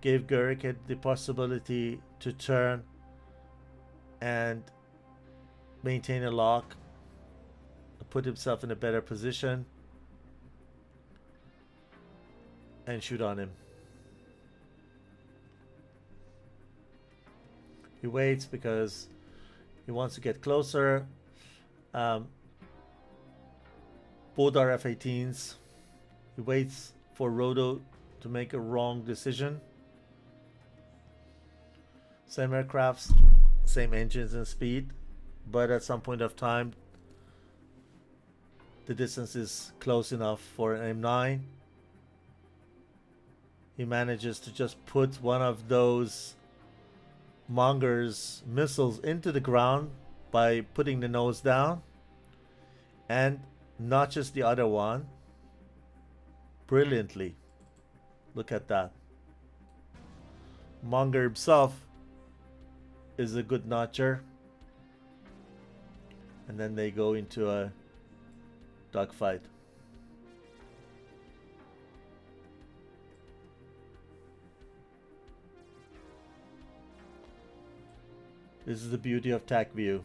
gave Gurkha the possibility to turn and maintain a lock, put himself in a better position, and shoot on him. He waits because he wants to get closer. Both are F-18s. He waits for Rodo to make a wrong decision. Same aircrafts, same engines and speed, but at some point of time, the distance is close enough for an M9. He manages to just put one of those Monger's missiles into the ground by putting the nose down and notches the other one brilliantly. Look at that. Monger himself is a good notcher, and then they go into a dogfight. This is the beauty of TAC view.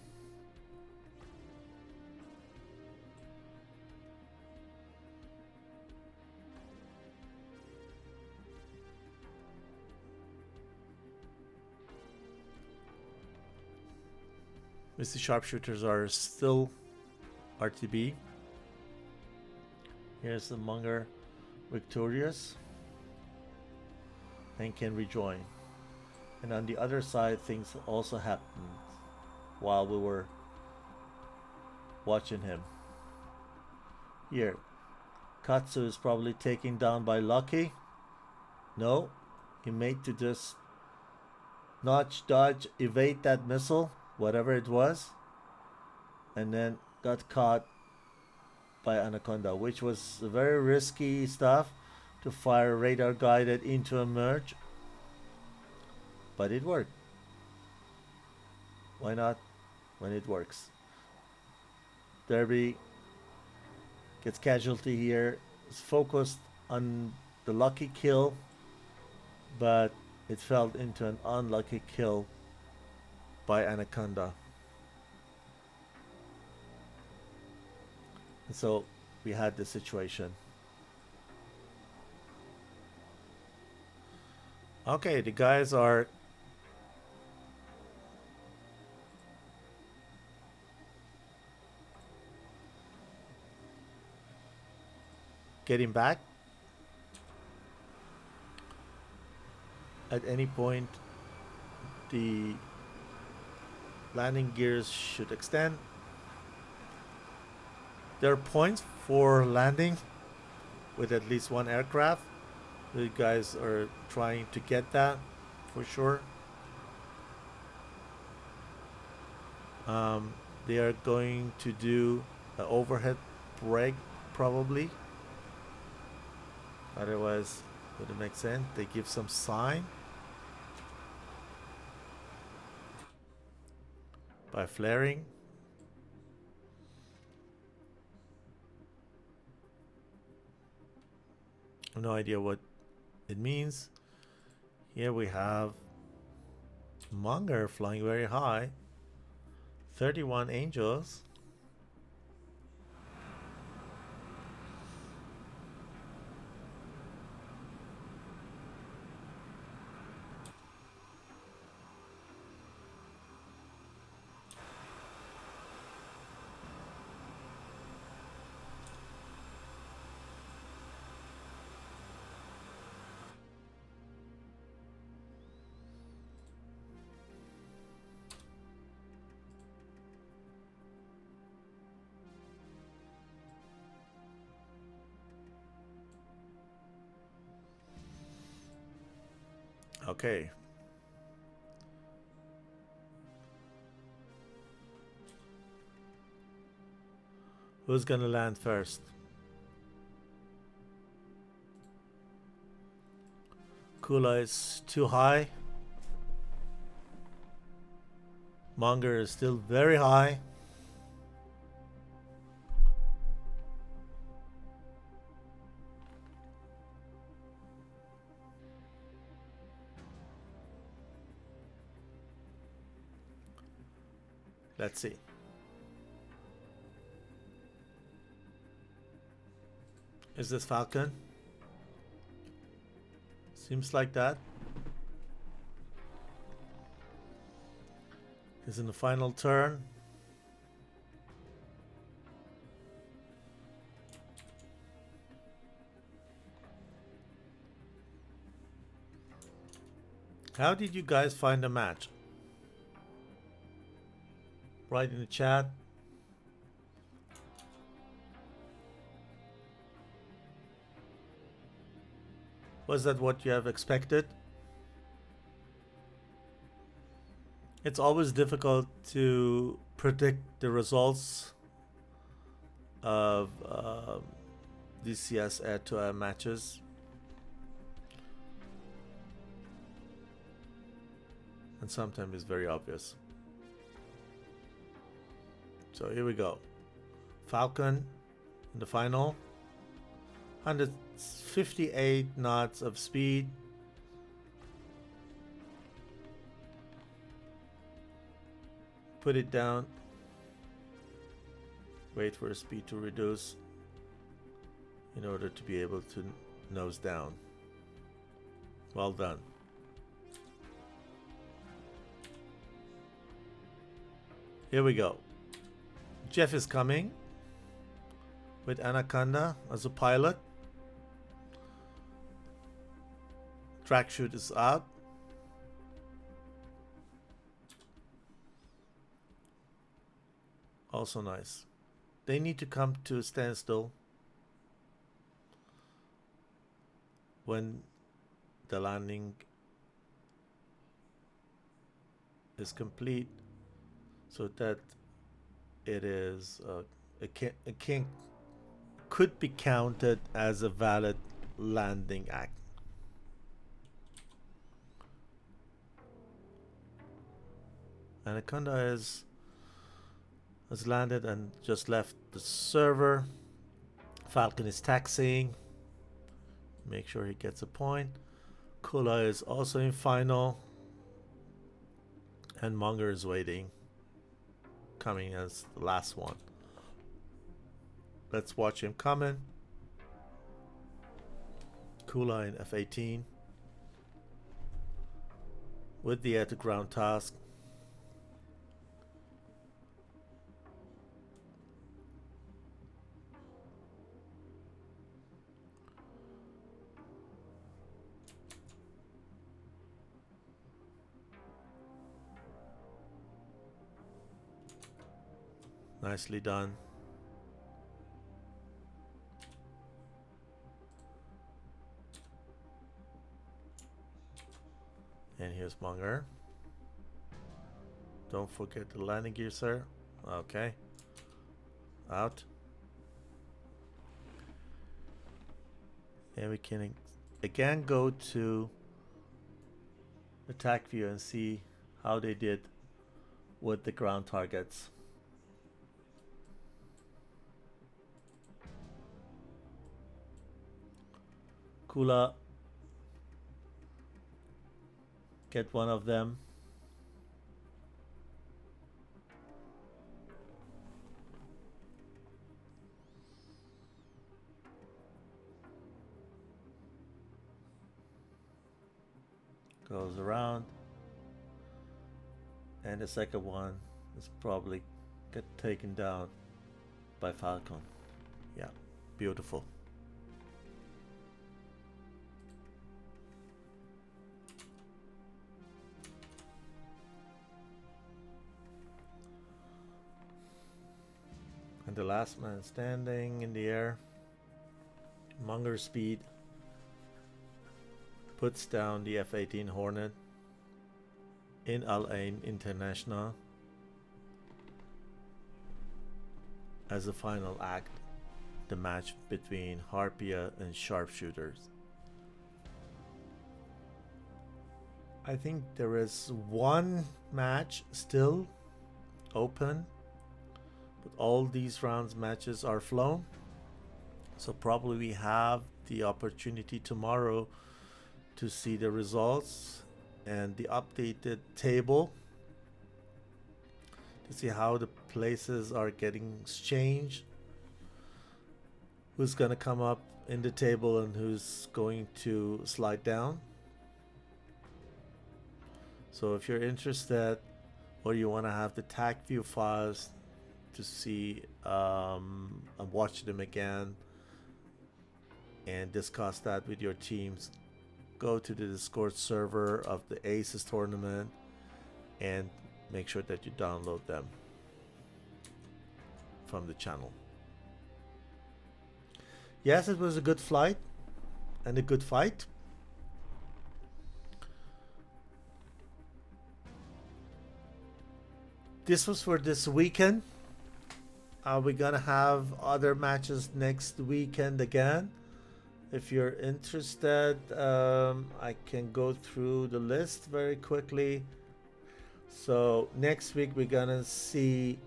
The sharpshooters are still RTB. Here's the Monger victorious and can rejoin. And on the other side, things also happened while we were watching him. Here, Katsu is probably taken down by Lucky. No, he made to just notch, dodge, evade that missile, whatever it was, and then got caught by Anaconda, which was very risky stuff to fire radar guided into a merge, but it worked. Why not when it works? Derby gets casualty here. It's focused on the lucky kill, but it fell into an unlucky kill by Anaconda. And so we had this situation. Okay, the guys are getting back. At any point, the landing gears should extend. There are points for landing with at least one aircraft. The guys are trying to get that for sure. They are going to do an overhead brake probably. Otherwise, it wouldn't make sense. They give some sign by flaring. No idea what it means. Here we have Monger flying very high. 31 Angels. Okay. Who's gonna land first? Kula is too high. Monger is still very high. Let's see. Is this Falcon? Seems like that. Is in the final turn. How did you guys find the match? Write in the chat. Was that what you have expected? It's always difficult to predict the results of DCS air-to-air matches. And sometimes it's very obvious. So here we go. Falcon in the final. 158 knots of speed. Put it down. Wait for speed to reduce in order to be able to nose down. Well done. Here we go. Jeff is coming with Anaconda as a pilot. Track shoot is out. Also nice. They need to come to a standstill when the landing is complete, so that it is could be counted as a valid landing act. Anaconda has landed and just left the server. Falcon is taxiing. Make sure he gets a point. Kula is also in final. And Munger is waiting. Coming as the last one. Let's watch him coming. Kula in F-18. With the air-to-ground task. Nicely done. And here's Munger. Don't forget the landing gear, sir. Okay. Out. And we can again go to attack view and see how they did with the ground targets. Kula get one of them. Goes around, and the second one is probably get taken down by Falcon. Yeah, beautiful. And the last man standing in the air. Munger speed puts down the F-18 Hornet in Al Ain International as a final act, the match between Harpia and SharpShooters. I think there is one match still open, but all these rounds matches are flown, so probably we have the opportunity tomorrow to see the results and the updated table. to see how the places are getting exchanged, who's going to come up in the table and who's going to slide down. So if you're interested, or you want to have the tag view files to see and watch them again and discuss that with your teams, go to the Discord server of the ACES tournament and make sure that you download them from the channel. Yes, it was a good flight and a good fight. This was for this weekend. We're gonna have other matches next weekend again. If you're interested, I can go through the list very quickly. So next week we're gonna see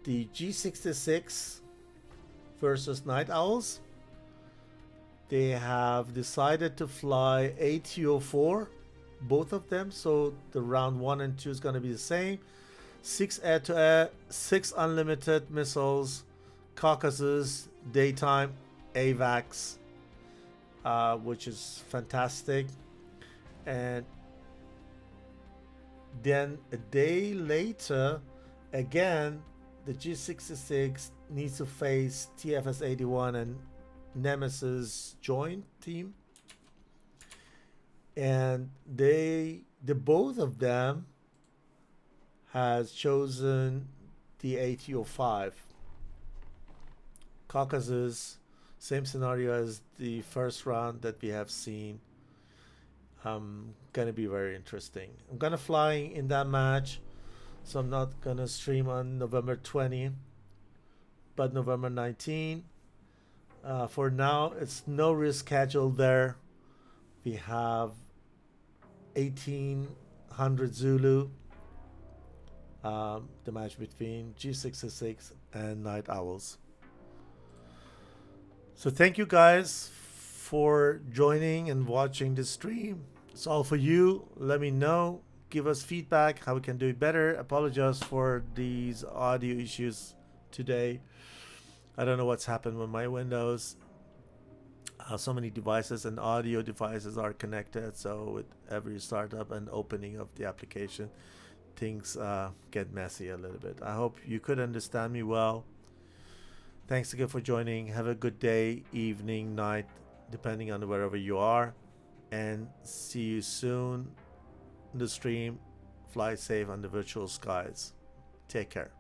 the G66 versus Night Owls. They have decided to fly AT04, both of them, so the round 1 and 2 is going to be the same. 6 air-to-air, 6 unlimited missiles, Caucasus, daytime, AVAX, which is fantastic. And then a day later, again, the G66 needs to face TFS-81 and Nemesis joint team, and the both of them has chosen the AT05. Caucasus, same scenario as the first round that we have seen. Gonna be very interesting. I'm gonna fly in that match, so I'm not gonna stream on November 20, but November 19. For now, it's no risk schedule there. We have 1800 Zulu, the match between G66 and Night Owls. So thank you guys for joining and watching the stream. It's all for you. Let me know. Give us feedback how we can do it better. Apologize for these audio issues today. I don't know what's happened with my Windows. So many devices and audio devices are connected, so with every startup and opening of the application, things get messy a little bit. I hope you could understand me well. Thanks again for joining. Have a good day, evening, night, depending on wherever you are, and see you soon in the stream. Fly safe on the virtual skies. Take care.